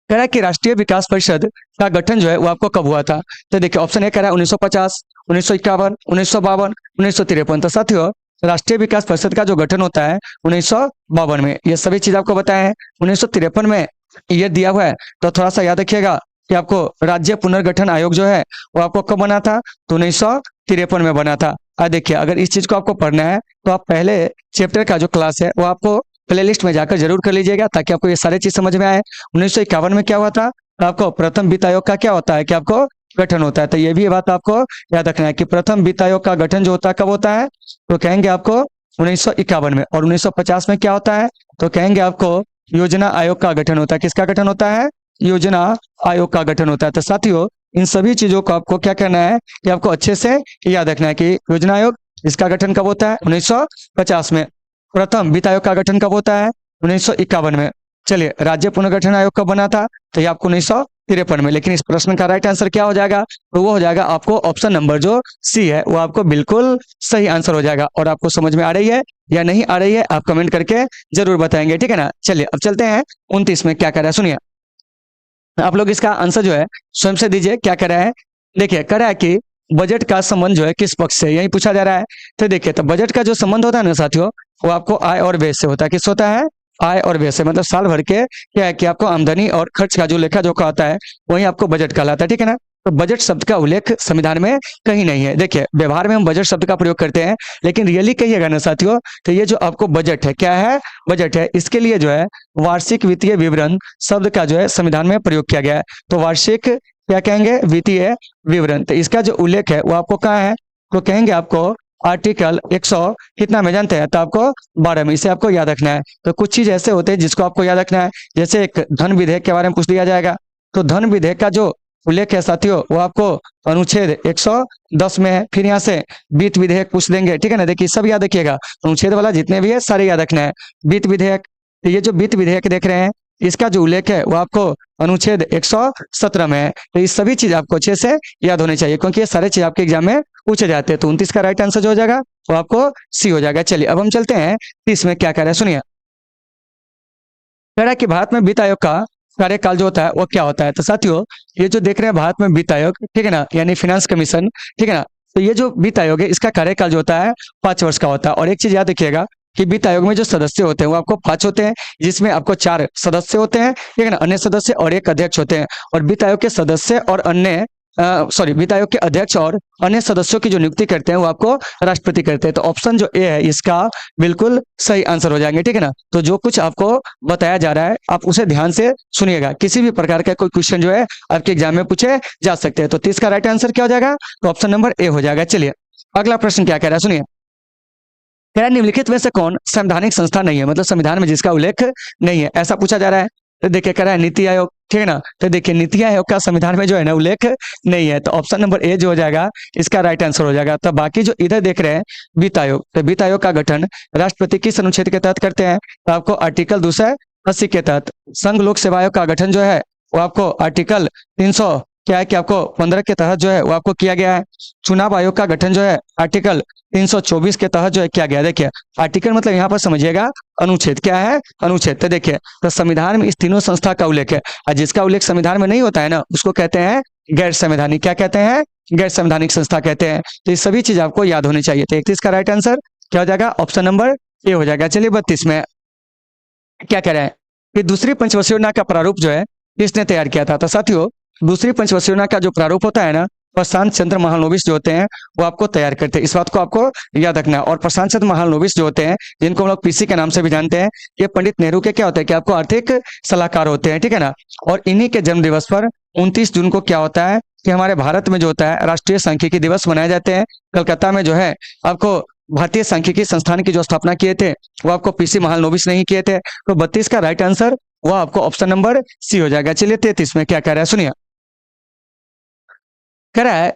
कह रहा है कि राष्ट्रीय विकास परिषद का गठन जो है वो आपको कब हुआ था। तो देखिए, ऑप्शन ए कह रहा है 1950, 1951, 1952, 1953। तो साथियों, राष्ट्रीय विकास परिषद का जो गठन होता है 1952 में। ये सभी चीज आपको बताया है। 1953 में ये दिया हुआ है, तो थोड़ा सा याद रखिएगा कि आपको राज्य पुनर्गठन आयोग जो है वो आपको कब बना था, तो 1953 में बना था। देखिए, अगर इस चीज को आपको पढ़ना है तो आप पहले चैप्टर का जो क्लास है वो आपको प्लेलिस्ट में जाकर जरूर कर लीजिएगा, ताकि आपको ये सारी चीज समझ में आए। 1951 में क्या हुआ था, तो आपको प्रथम वित्त आयोग का क्या होता है कि आपको गठन होता है। तो ये भी बात आपको याद रखना है कि प्रथम वित्त आयोग का गठन जो होता है कब होता है, तो कहेंगे आपको 1951 में। और 1950 में क्या होता है, तो कहेंगे आपको योजना आयोग का गठन होता है। किसका गठन होता है, योजना आयोग का गठन होता है। तो साथियों, इन सभी चीजों को आपको क्या करना है कि आपको अच्छे से याद रखना है कि योजना आयोग इसका गठन कब होता है, 1950 में। प्रथम वित्त आयोग का गठन कब होता है, 1951 में। चलिए, राज्य पुनर्गठन आयोग कब बना था? तो ये आपको 1953 में। लेकिन इस प्रश्न का राइट आंसर क्या हो जाएगा? तो वो हो जाएगा आपको ऑप्शन नंबर जो सी है, वो आपको बिल्कुल सही आंसर हो जाएगा। और आपको समझ में आ रही है या नहीं आ रही है, आप कमेंट करके जरूर बताएंगे, ठीक है ना। चलिए अब चलते हैं 29 में क्या कर रहा है, सुनिए। आप लोग इसका आंसर जो है स्वयं से दीजिए। क्या कर रहा है? देखिए, कर रहा है कि बजट का संबंध जो है किस पक्ष से, यही पूछा जा रहा है। तो देखिए, तो बजट का जो संबंध होता है ना साथियों, वो आपको आय और व्यय से होता है। किस होता है? आय और व्यय से। मतलब साल भर के क्या है कि आपको आमदनी और खर्च का जो लेखा जोखा होता है, वही आपको बजट कहलाता है, ठीक है ना। तो बजट शब्द का उल्लेख संविधान में कहीं नहीं है। देखिए, व्यवहार में हम बजट शब्द का प्रयोग करते हैं, लेकिन रियली कहिएगा ना साथियों, तो ये जो आपको बजट है, क्या है? बजट है। इसके लिए जो है वार्षिक वित्तीय विवरण शब्द का जो है संविधान में प्रयोग किया गया है। तो वार्षिक क्या कहेंगे? वित्तीय विवरण। तो इसका जो उल्लेख है वो आपको कहाँ है? तो कहेंगे आपको आर्टिकल 100 कितना में जानते हैं? तो आपको 12 में। इसे आपको याद रखना है। तो कुछ चीज ऐसे होते हैं जिसको आपको याद रखना है। जैसे एक धन विधेयक के बारे में पूछ लिया जाएगा, तो धन विधेयक का जो उल्लेख है साथियों, वो आपको अनुच्छेद 110 में है। फिर यहाँ से वित्त विधेयक पूछ देंगे, ठीक है ना। देखिए, सब याद रखिएगा, अनुच्छेद वाला जितने भी है सारे याद रखना है। वित्त विधेयक, तो ये जो वित्त विधेयक देख रहे हैं, इसका जो उल्लेख है वो आपको अनुच्छेद 117 में है। तो ये सभी चीज आपको अच्छे से याद होनी चाहिए, क्योंकि ये सारे चीज आपके एग्जाम में पूछे जाते हैं। तो 29 का राइट आंसर जो हो जाएगा वो आपको सी हो जाएगा। चलिए अब हम चलते हैं 30 में। क्या कह रहे हैं, सुनिए। कह रहा है कि भारत में वित्त आयोग का कार्यकाल जो होता है वो क्या होता है? तो साथियों, ये जो देख रहे हैं भारत में वित्त आयोग, ठीक है ना, यानी फाइनेंस कमीशन, ठीक है ना। तो ये जो वित्त आयोग है, इसका कार्यकाल जो होता है 5 वर्ष का होता है। और एक चीज याद रखिएगा कि वित्त आयोग में जो सदस्य होते हैं वो आपको 5 होते हैं, जिसमें आपको 4 सदस्य होते हैं, ठीक है ना, अन्य सदस्य, और एक अध्यक्ष होते हैं। और वित्त आयोग के सदस्य और अन्य वित्त आयोग के अध्यक्ष और अन्य सदस्यों की जो नियुक्ति करते हैं वो आपको राष्ट्रपति करते हैं। तो ऑप्शन जो ए है इसका बिल्कुल सही आंसर हो जाएंगे, ठीक है ना। तो जो कुछ आपको बताया जा रहा है आप उसे ध्यान से सुनिएगा। किसी भी प्रकार का कोई क्वेश्चन जो है आपके एग्जाम में पूछे जा सकते हैं। तो 30 का राइट आंसर क्या हो जाएगा? तो ऑप्शन नंबर ए हो जाएगा। चलिए अगला प्रश्न क्या कह रहा है, सुनिए। कह रहा है निम्नलिखित में से कौन संवैधानिक संस्था नहीं है, मतलब संविधान में जिसका उल्लेख नहीं है, ऐसा पूछा जा रहा है। तो देखिए, कह रहा है नीति आयोग, ठीक है ना। तो देखिए, नीति आयोग का संविधान में जो है ना उल्लेख नहीं है। तो ऑप्शन नंबर ए जो हो जाएगा इसका राइट आंसर हो जाएगा। तो बाकी जो इधर देख रहे हैं वित्त आयोग, तो वित्त आयोग का गठन राष्ट्रपति किस अनुच्छेद के तहत करते हैं? तो आपको आर्टिकल 280 के तहत। संघ लोक सेवा आयोग का गठन जो है वो आपको आर्टिकल 300 क्या है कि आपको 15 के तहत जो है वो आपको किया गया है। चुनाव आयोग का गठन जो है आर्टिकल 324 के तहत जो है किया गया। देखिए, आर्टिकल मतलब यहाँ पर समझिएगा अनुच्छेद, क्या है? अनुच्छेद। तो देखिए, तो संविधान में इस तीनों संस्था का उल्लेख है, और जिसका उल्लेख संविधान में नहीं होता है ना उसको कहते हैं गैर संवैधानिक। क्या कहते हैं? गैर संवैधानिक संस्था कहते हैं। तो ये सभी चीज आपको याद होनी चाहिए। तो 31 का राइट आंसर क्या हो जाएगा? ऑप्शन नंबर ए हो जाएगा। चलिए 32 में क्या कह रहे हैं कि दूसरी पंचवर्षीय योजना का प्रारूप जो है किसने तैयार किया था? तो साथियों, दूसरी पंचवर्षीय योजना का जो प्रारूप होता है ना, प्रशांत चंद्र महालनोबिस जो होते हैं वो आपको तैयार करते हैं। इस बात को आपको याद रखना है। और प्रशांत चंद्र महालनोबिस जो होते हैं, जिनको हम लोग पीसी के नाम से भी जानते हैं, ये पंडित नेहरू के क्या होते हैं कि आपको आर्थिक सलाहकार होते हैं, ठीक है ना। और इन्हीं के जन्म दिवस पर 29 जून को क्या होता है कि हमारे भारत में जो होता है राष्ट्रीय सांख्यिकी दिवस मनाए जाते हैं। कलकत्ता में जो है आपको भारतीय सांख्यिकी संस्थान की जो स्थापना किए थे वो आपको पीसी महालनोबिस नहीं किए थे। तो 32 का राइट आंसर वो आपको ऑप्शन नंबर सी हो जाएगा। चलिए 33 में क्या कह रहा है, सुनिए। कह रहा है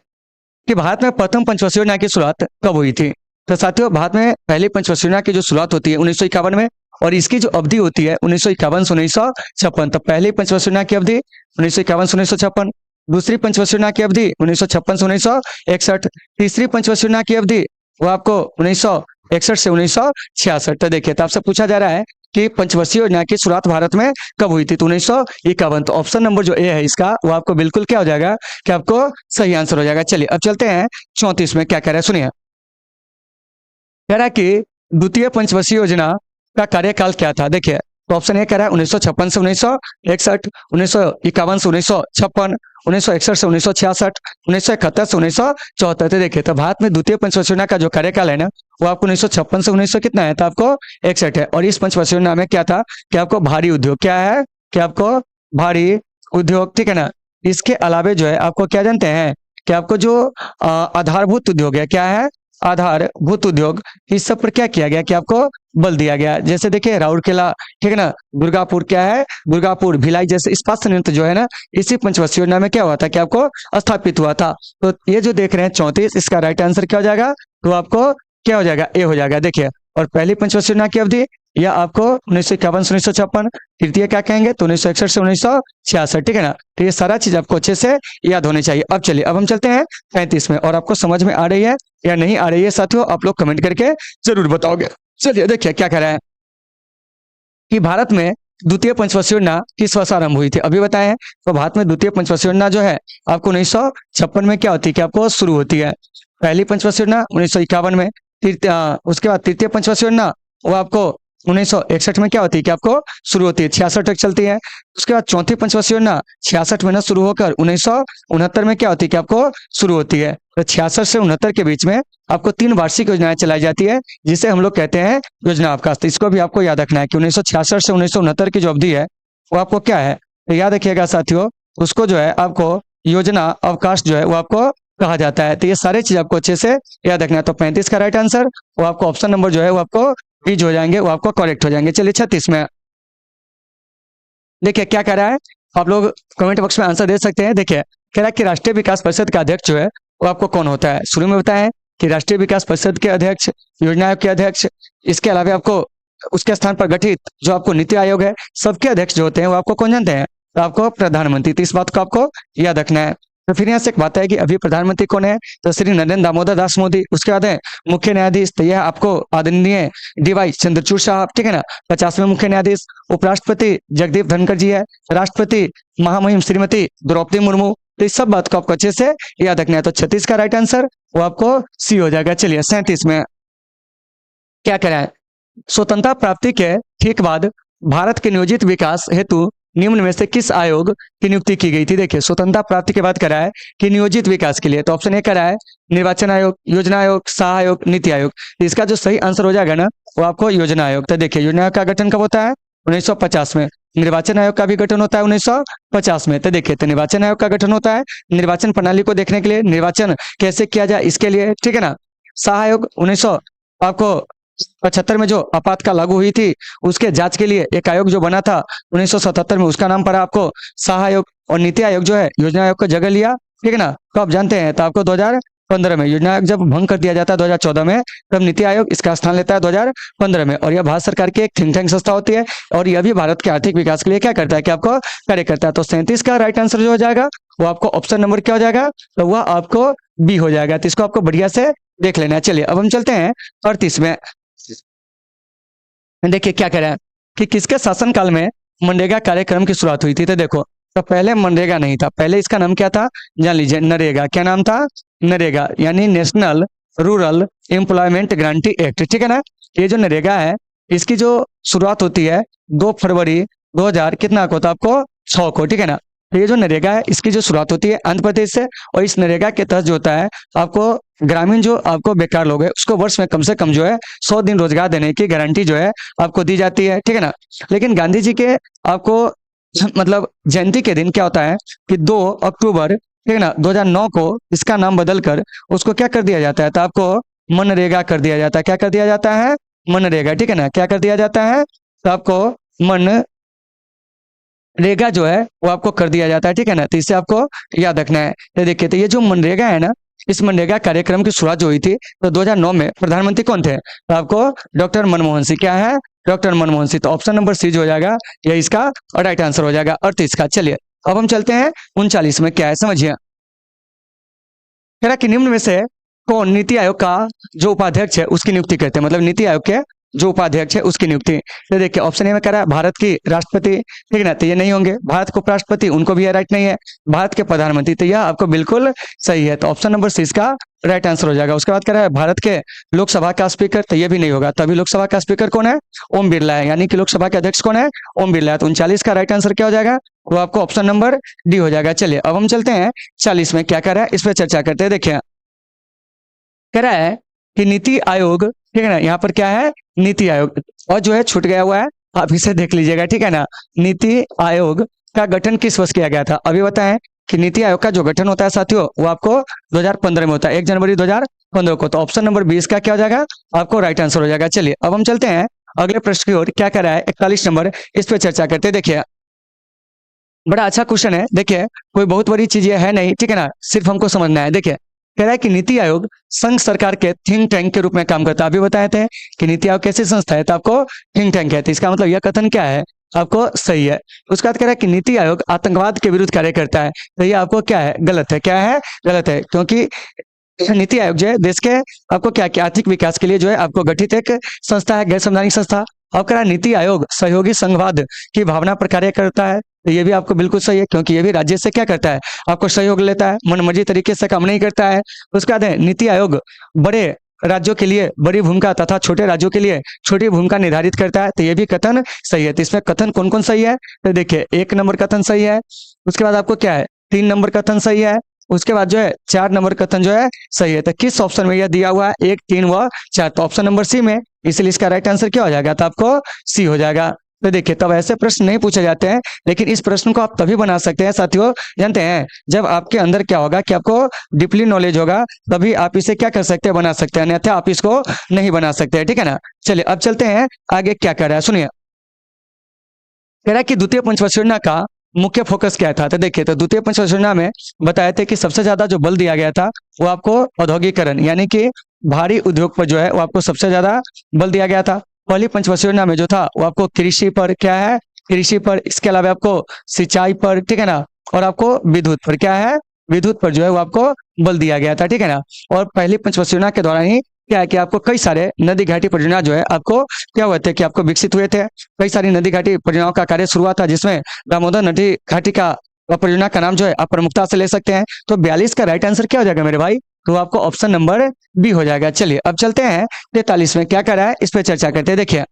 कि भारत में प्रथम पंचवर्षीय योजना की शुरुआत कब हुई थी? तो साथियों, भारत में पहली पंचवर्षीय योजना की जो शुरुआत होती है 1951 में, और इसकी जो अवधि होती है 1951 से 1956। तो पहली पंचवर्षीय योजना की अवधि 1951 से 1956, दूसरी पंचवर्षीय योजना की अवधि 1956 से 1961, तीसरी पंचवर्षीय योजना की अवधि वो आपको 1961 से 1966। तो देखिए, तो आपसे पूछा जा रहा है कि पंचवर्षीय योजना की शुरुआत भारत में कब हुई थी? तो 1951। तो ऑप्शन नंबर जो ए है इसका वो आपको बिल्कुल क्या हो जाएगा कि आपको सही आंसर हो जाएगा। चलिए अब चलते हैं 34 में। क्या कह रहा है, सुनिए। कह रहा है कि द्वितीय पंचवर्षीय योजना का कार्यकाल क्या था? देखिए, तो ऑप्शन ए कह रहा है 1956 से 1961, 1951 से 1956, 1961 से 1966, 1971 से 1974। तो देखिए, तो भारत में द्वितीय पंचवर्षीय योजना का जो कार्यकाल है ना वो आपको 1956 से 1900 कितना है? तो आपको 61 है। और इस पंचवर्षीय योजना में क्या था कि आपको भारी उद्योग, क्या है कि आपको भारी उद्योग, ठीक है ना। इसके अलावे जो है आपको क्या जानते हैं कि आपको जो आधारभूत उद्योग है, क्या है? आधारभूत उद्योग, इस सब पर क्या किया गया कि आपको बल दिया गया। जैसे देखिए राउरकेला, ठीक है ना, दुर्गापुर, क्या है? दुर्गापुर, भिलाई जैसे इस्पात संयंत्र जो है ना इसी पंचवर्षीय योजना में क्या हुआ था कि आपको स्थापित हुआ था। तो ये जो देख रहे हैं 34, इसका राइट आंसर क्या हो जाएगा? तो आपको क्या हो जाएगा? ए हो जाएगा। देखिए, और पहली पंचवर्षीय योजना की अवधि या आपको 1951 से 1956, तृतीय क्या कहेंगे तो 1961 से 1966, ठीक है ना। तो ये सारा चीज आपको अच्छे से याद होनी चाहिए। अब चलिए, अब हम चलते हैं 35 में, और आपको समझ में आ रही है या नहीं आ रही है साथियों, आप लोग कमेंट करके जरूर बताओगे। चलिए देखिए क्या कह रहा है कि भारत में द्वितीय पंचवर्षीय योजना किस वर्ष आरंभ हुई थी, अभी बताएं। तो भारत में द्वितीय पंचवर्षीय योजना जो है आपको 1956 में क्या होती है कि आपको शुरू होती है। पहली पंचवर्षीय योजना 1951 में, उसके बाद तृतीय पंचवर्षीय योजना वो आपको 1961 में क्या होती है कि आपको शुरू होती है, 66 तक चलती है। उसके बाद चौथी पंचवर्षीय योजना 66 में न शुरू होकर 1969 में क्या होती है कि आपको शुरू होती है। तो 66 से 69 के बीच में आपको 3 वार्षिक योजनाएं चलाई जाती है, जिसे हम लोग कहते हैं योजना अवकाश। तो इसको भी आपको याद रखना है कि 1966 से 1969 की जो अवधि है वो आपको क्या है, तो याद रखिएगा साथियों, उसको जो है आपको योजना अवकाश जो है वो आपको कहा जाता है। तो ये सारे चीज आपको अच्छे से याद रखना है। तो 35 का राइट आंसर वो आपको ऑप्शन नंबर जो है वो आपको बीज हो जाएंगे, वो आपको करेक्ट हो जाएंगे। चलिए 36 में देखिए क्या कह रहा है, आप लोग कमेंट बॉक्स में आंसर दे सकते हैं। देखिए कह रहा है कि राष्ट्रीय विकास परिषद का अध्यक्ष जो है वो आपको कौन होता है। शुरू में बताएं कि राष्ट्रीय विकास परिषद के अध्यक्ष, योजना आयोग के अध्यक्ष, इसके अलावा आपको उसके स्थान पर गठित जो आपको नीति आयोग है, सबके अध्यक्ष जो होते हैं वो आपको कौन जानते हैं, तो आपको प्रधानमंत्री। तो इस बात को आपको याद रखना है। तो फिर यहाँ से एक बात है कि अभी प्रधानमंत्री कौन है, तो श्री नरेंद्र दामोदर दास मोदी। उसके बाद है मुख्य न्यायाधीश, तो यह आपको आदरणीय डीवाई चंद्रचूड़ साहब, ठीक है ना, 50वें मुख्य न्यायाधीश। उपराष्ट्रपति जगदीप धनखड़ जी है। राष्ट्रपति महामहिम श्रीमती द्रौपदी मुर्मू। तो इस सब बात को आपको अच्छे से याद रखना है। तो 36 का राइट आंसर वो आपको सी हो जाएगा। चलिए 37 में क्या कह रहा है, स्वतंत्रता प्राप्ति के ठीक बाद भारत के नियोजित विकास हेतु निम्न में से किस आयोग की नियुक्ति की गई थी। देखिए स्वतंत्रता प्राप्ति के बाद करा है कि नियोजित विकास के लिए, तो ऑप्शन ए करा है निर्वाचन आयोग, योजना आयोग, शाह आयोग, नीति आयोग। तो इसका जो सही आंसर हो जाएगा ना वो आपको योजना आयोग। तो देखिए योजना आयोग का गठन कब होता है, 1950 में। निर्वाचन आयोग का भी गठन होता है 1950 में। तो देखिए तो निर्वाचन आयोग का गठन होता है निर्वाचन प्रणाली को देखने के लिए, निर्वाचन कैसे किया जाए इसके लिए, ठीक है ना। शाह आयोग 1900 आपको 75 में जो आपातकाल लागू हुई थी उसके जांच के लिए एक आयोग जो बना था 1977 में, उसका नाम पड़ा आपको शाह आयोग। और नीति आयोग जो है योजना आयोग को जगह लिया, ठीक है ना। तो आप जानते हैं तो आपको 2015 में योजना आयोग जब भंग कर दिया जाता है 2014 में, तब नीति आयोग इसका स्थान लेता है 2015 में। और यह भारत सरकार की एक थिंक टैंक संस्था होती है और यह भी भारत के आर्थिक विकास के लिए क्या करता है कि आपको कार्य करता है। तो 37 का राइट आंसर जो हो जाएगा वो आपको ऑप्शन नंबर क्या हो जाएगा, तो वह आपको बी हो जाएगा। तो इसको आपको बढ़िया से देख लेना है। चलिए अब हम चलते हैं 38 में। देखिए क्या कह रहा है कि किसके शासनकाल में मनरेगा कार्यक्रम की शुरुआत हुई थी। तो देखो तो पहले मनरेगा नहीं था, पहले इसका नाम क्या था जान लीजिए, नरेगा। क्या नाम था, नरेगा, यानी national rural employment guarantee act, ठीक है ना। ये जो नरेगा है इसकी जो शुरुआत होती है 2 फरवरी 2000 कितना को, तो आपको 6 को, ठीक है ना। तो ये जो नरेगा है इसकी जो शुरुआत होती है आंध्र प्रदेश से, और इस नरेगा के तहत जो होता है आपको ग्रामीण जो आपको बेकार लोग हैं उसको वर्ष में कम से कम जो है 100 दिन रोजगार देने की गारंटी जो है आपको दी जाती है, ठीक है ना। लेकिन गांधी जी के आपको मतलब जयंती के दिन क्या होता है कि 2 अक्टूबर, ठीक है ना, 2009 को इसका नाम बदलकर उसको क्या कर दिया जाता है, तो आपको मनरेगा कर दिया जाता है। क्या कर दिया जाता है, मनरेगा, ठीक है ना। क्या कर दिया जाता है, तो आपको मनरेगा जो है वो आपको कर दिया जाता है, ठीक है ना। तो इसे आपको याद रखना है। तो देखिए तो ये जो मनरेगा है ना, इस मनरेगा कार्यक्रम की शुरुआत जो हुई थी तो 2009 में प्रधानमंत्री कौन थे, तो आपको डॉक्टर मनमोहन सिंह। क्या है, डॉक्टर मनमोहन सिंह। तो ऑप्शन नंबर सी जो हो जाएगा यह इसका राइट आंसर हो जाएगा 38 का। चलिए अब हम चलते हैं 39 में। क्या है समझिए, कह रहा कि निम्न में से कौन नीति आयोग का जो उपाध्यक्ष है उसकी नियुक्ति करते हैं, मतलब नीति आयोग के जो उपाध्यक्ष है उसकी नियुक्ति। तो देखिए ऑप्शन ए में कह रहा है भारत की राष्ट्रपति, ठीक है ना, तो ये नहीं होंगे। भारत के उपराष्ट्रपति उनको भी यह राइट नहीं है। भारत के प्रधानमंत्री, तो यह आपको बिल्कुल सही है। तो ऑप्शन नंबर सी इसका राइट आंसर हो जाएगा। उसके बाद कह रहा है भारत के लोकसभा का स्पीकर, तो ये भी नहीं होगा। तभी लोकसभा का स्पीकर कौन है, ओम बिरला है, यानी कि लोकसभा के अध्यक्ष कौन है, ओम बिरला है। तो 39 का राइट आंसर क्या हो जाएगा, वो आपको ऑप्शन नंबर डी हो जाएगा। चलिए अब हम चलते हैं 40 में। क्या कह रहा है इस पर चर्चा करते हैं। देखिए कह रहा है कि नीति आयोग, ठीक है ना, यहाँ पर क्या है नीति आयोग, और जो है छूट गया हुआ है आप इसे देख लीजिएगा, ठीक है ना। नीति आयोग का गठन किस वर्ष किया गया था, अभी बताएं कि नीति आयोग का जो गठन होता है साथियों वो आपको 2015 में होता है, 1 जनवरी 2015 को। तो ऑप्शन नंबर 20 का क्या हो जाएगा, आपको राइट आंसर हो जाएगा। चलिए अब हम चलते हैं अगले प्रश्न की ओर। क्या कह रहा है 41 नंबर, इस पर चर्चा करते हैं। देखिए बड़ा अच्छा क्वेश्चन है। देखिए कोई बहुत बड़ी चीज ये है नहीं, ठीक है ना, सिर्फ हमको समझना है। देखिए कह रहा है कि नीति आयोग संघ सरकार के थिंक टैंक के रूप में काम करता है। अभी बताए थे कि नीति आयोग कैसी संस्था है, तो आपको थिंक टैंक है, तो इसका मतलब यह कथन क्या है, आपको सही है। उसके बाद कह रहा है कि नीति आयोग आतंकवाद के विरुद्ध कार्य करता है, तो ये आपको क्या है, गलत है। क्या है, गलत है, क्योंकि नीति आयोग जो है देश के आपको क्या कि आर्थिक विकास के लिए जो है आपको गठित एक संस्था है, गैर संवैधानिक संस्था। अब कह रहा है नीति आयोग सहयोगी संघवाद की भावना पर कार्य करता है, तो ये भी आपको बिल्कुल सही है, क्योंकि ये भी राज्य से क्या करता है, आपको सहयोग लेता है, मनमर्जी तरीके से काम नहीं करता है। उसके बाद है नीति आयोग बड़े राज्यों के लिए बड़ी भूमिका तथा छोटे राज्यों के लिए छोटी भूमिका निर्धारित करता है, तो ये भी कथन सही है। तो इसमें कथन कौन कौन सही है, तो देखिए 1 नंबर कथन सही है, उसके बाद आपको क्या है 3 नंबर कथन सही है, उसके बाद जो है 4 नंबर कथन जो है सही है। तो किस ऑप्शन में यह दिया हुआ है, 1, 3 व 4, तो ऑप्शन नंबर सी में, इसलिए इसका राइट आंसर क्या हो जाएगा, तो आपको सी हो जाएगा। तो देखिए तब ऐसे प्रश्न नहीं पूछे जाते हैं, लेकिन इस प्रश्न को आप तभी बना सकते हैं साथियों, जानते हैं, जब आपके अंदर क्या होगा कि आपको डीपली नॉलेज होगा, तभी आप इसे क्या कर सकते हैं, बना सकते हैं, अन्यथा आप इसको नहीं बना सकते, ठीक है ना। चलिए अब चलते हैं आगे क्या कर रहा है, सुनिए। कह रहा है कि द्वितीय पंचवर्षीय योजना का मुख्य फोकस क्या था, तो देखिए तो द्वितीय पंचवर्षीय योजना में बताए थे कि सबसे ज्यादा जो बल दिया गया था वो आपको औद्योगिकरण यानी कि भारी उद्योग पर जो है वो आपको सबसे ज्यादा बल दिया गया था। पहली पंचवर्षीय योजना में जो था वो आपको कृषि पर, क्या है, कृषि पर, इसके अलावा आपको सिंचाई पर, ठीक है ना, और आपको विद्युत पर, क्या है, विद्युत पर जो है वो आपको बल दिया गया था, ठीक है ना। और पहली पंचवर्षीय योजना के दौरान ही क्या है कि आपको कई सारे नदी घाटी परियोजना जो है आपको क्या हुए थे कि आपको विकसित हुए थे। कई सारी नदी घाटी परियोजनाओं का कार्य शुरू हुआ था, जिसमें दामोदर नदी घाटी का परियोजना का नाम जो है आप प्रमुखता से ले सकते हैं। तो 42 का राइट आंसर क्या हो जाएगा मेरे भाई, तो आपको ऑप्शन नंबर बी हो जाएगा। चलिए अब चलते हैं 43 में क्या कर रहा है, इस पर चर्चा करते हैं। देखिए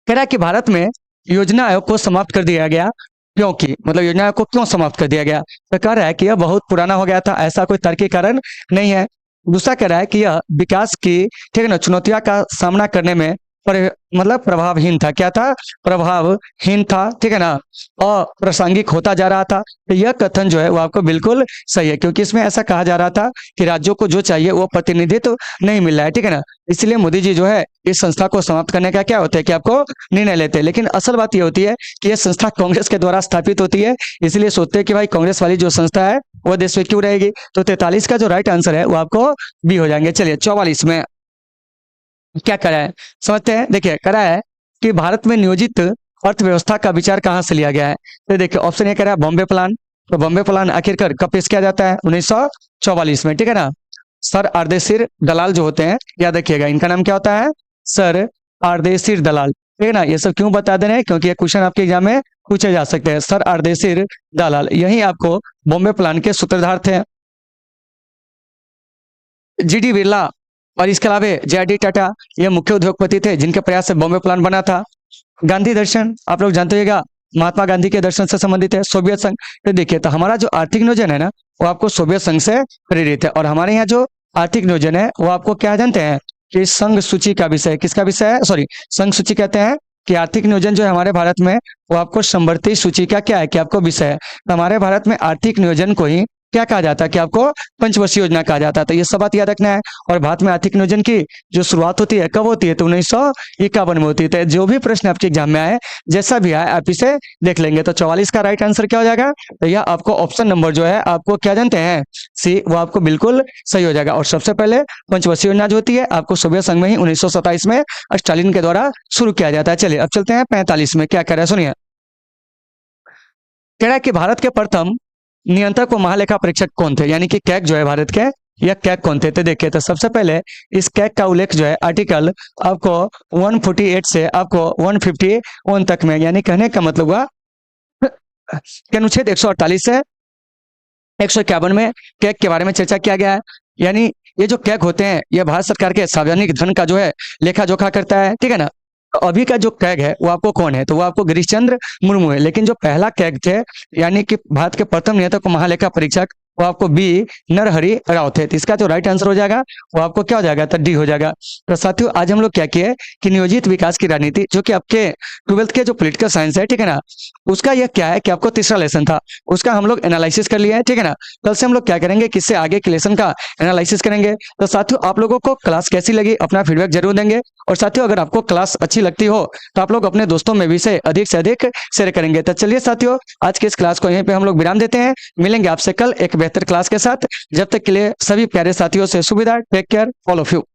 कह रहा है कि भारत में योजना आयोग को समाप्त कर दिया गया, क्योंकि मतलब योजना आयोग को क्यों समाप्त कर दिया गया, तो कह रहा है कि यह बहुत पुराना हो गया था, ऐसा कोई तार्किक कारण नहीं है। दूसरा कह रहा है कि यह विकास की, ठीक है ना, चुनौतियों का सामना करने में मतलब प्रभावहीन था, क्या था, प्रभावहीन था, ठीक है ना, और प्रासंगिक होता जा रहा था। तो यह कथन जो है वो आपको बिल्कुल सही है, क्योंकि इसमें ऐसा कहा जा रहा था कि राज्यों को जो चाहिए वो प्रतिनिधित्व नहीं मिल रहा है, ठीक है ना। इसलिए मोदी जी जो है इस संस्था को समाप्त करने का क्या होता है कि आपको निर्णय लेते हैं। लेकिन असल बात यह होती है कि यह संस्था कांग्रेस के द्वारा स्थापित होती है, इसलिए सोचते हैं कि भाई कांग्रेस वाली जो संस्था है वो देश में क्यों रहेगी। तो 43 का जो राइट आंसर है वो आपको बी हो जाएंगे। चलिए 44 में क्या करा है समझते हैं। देखिए करा है कि भारत में नियोजित अर्थव्यवस्था का विचार कहाँ से लिया गया है, तो देखिए ऑप्शन ए कह रहा है बॉम्बे प्लान। तो बॉम्बे प्लान आखिरकार कब पेश किया जाता है, 1944 में, ठीक है ना। सर आरदेशिर दलाल जो होते हैं, याद रखिएगा इनका नाम क्या होता है, सर आरदेशिर दलाल, ठीक है ना। ये सब क्यों बता दे रहे हैं, क्योंकि ये क्वेश्चन आपके एग्जाम में पूछे जा सकते हैं। सर आरदेशिर दलाल यही आपको बॉम्बे प्लान के सूत्रधार थे। जीडी बिरला और इसके अलावा जे.डी. टाटा ये मुख्य उद्योगपति थे जिनके प्रयास से बॉम्बे प्लान बना था। गांधी दर्शन आप लोग जानते होगा, महात्मा गांधी के दर्शन से संबंधित है। सोवियत संघ, तो देखिए तो हमारा जो आर्थिक नियोजन है ना वो आपको सोवियत संघ से प्रेरित है, और हमारे यहाँ जो आर्थिक नियोजन है वो आपको क्या जानते हैं कि संघ सूची का विषय, किसका विषय है, सॉरी संघ सूची कहते हैं कि आर्थिक नियोजन जो है हमारे भारत में वो आपको समवर्ती सूची का क्या है कि आपको विषय है। तो हमारे भारत में आर्थिक नियोजन को ही क्या कहा जाता है कि आपको पंचवर्षीय योजना कहा जाता है। तो ये सब बात याद रखना है। और भारत में आर्थिक नियोजन की जो शुरुआत होती है कब होती है, तो 1951 में होती है। तो जो भी प्रश्न आपके एग्जाम में आए, जैसा भी आए, आप इसे देख लेंगे। तो 44 का राइट आंसर क्या हो जाएगा, तो यह आपको ऑप्शन नंबर जो है आपको क्या जानते हैं, सी, वो आपको बिल्कुल सही हो जाएगा। और सबसे पहले पंचवर्षीय योजना जो होती है आपको सोवियत संघ में ही 1927 में स्टालिन के द्वारा शुरू किया जाता है। चलिए अब चलते हैं 45 में क्या कह रहा है, सुनिए। कह रहा है कि भारत के प्रथम नियंत्रक व महालेखा परीक्षक कौन थे, यानी कि कैग जो है भारत के, यह कैग कौन थे। तो देखिए तो सबसे पहले इस कैग का उल्लेख जो है आर्टिकल आपको 148 से आपको 151 तक में, यानी कहने का मतलब हुआ कि अनुच्छेद 148 से 151 में कैग के बारे में चर्चा किया गया है। यानी ये जो कैग होते हैं ये भारत सरकार के सार्वजनिक धन का जो है लेखा जोखा करता है, ठीक है ना। तो अभी का जो कैग है वो आपको कौन है, तो वो आपको गिरीश चंद्र मुर्मू है। लेकिन जो पहला कैग थे यानी कि भारत के प्रथम नियंत्रक महालेखा परीक्षक वो आपको बी नरहरि राव थे। तो इसका जो राइट आंसर हो जाएगा वो आपको क्या हो जाएगा, तो डी हो जाएगा। तो साथियों आज हम लोग क्या किए कि नियोजित विकास की राजनीति जो कि आपके 12th के जो पॉलिटिकल साइंस है, ठीक है ना, उसका यह क्या है कि आपको तीसरा लेसन था, उसका हम लोग एनालिसिस कर लिया है, ठीक है ना। कल से हम लोग क्या करेंगे, किससे आगे के लेसन का एनालिसिस करेंगे। तो साथियों आप लोगों को क्लास कैसी लगी अपना फीडबैक जरूर देंगे। और साथियों अगर आपको क्लास अच्छी लगती हो तो आप लोग अपने दोस्तों में भी से अधिक शेयर करेंगे। तो चलिए साथियों आज के इस क्लास को यहीं पे हम लोग विराम देते हैं। मिलेंगे आपसे कल एक बेहतर बेहतर क्लास के साथ। जब तक के लिए सभी प्यारे साथियों से सुविधा, take care, all of you.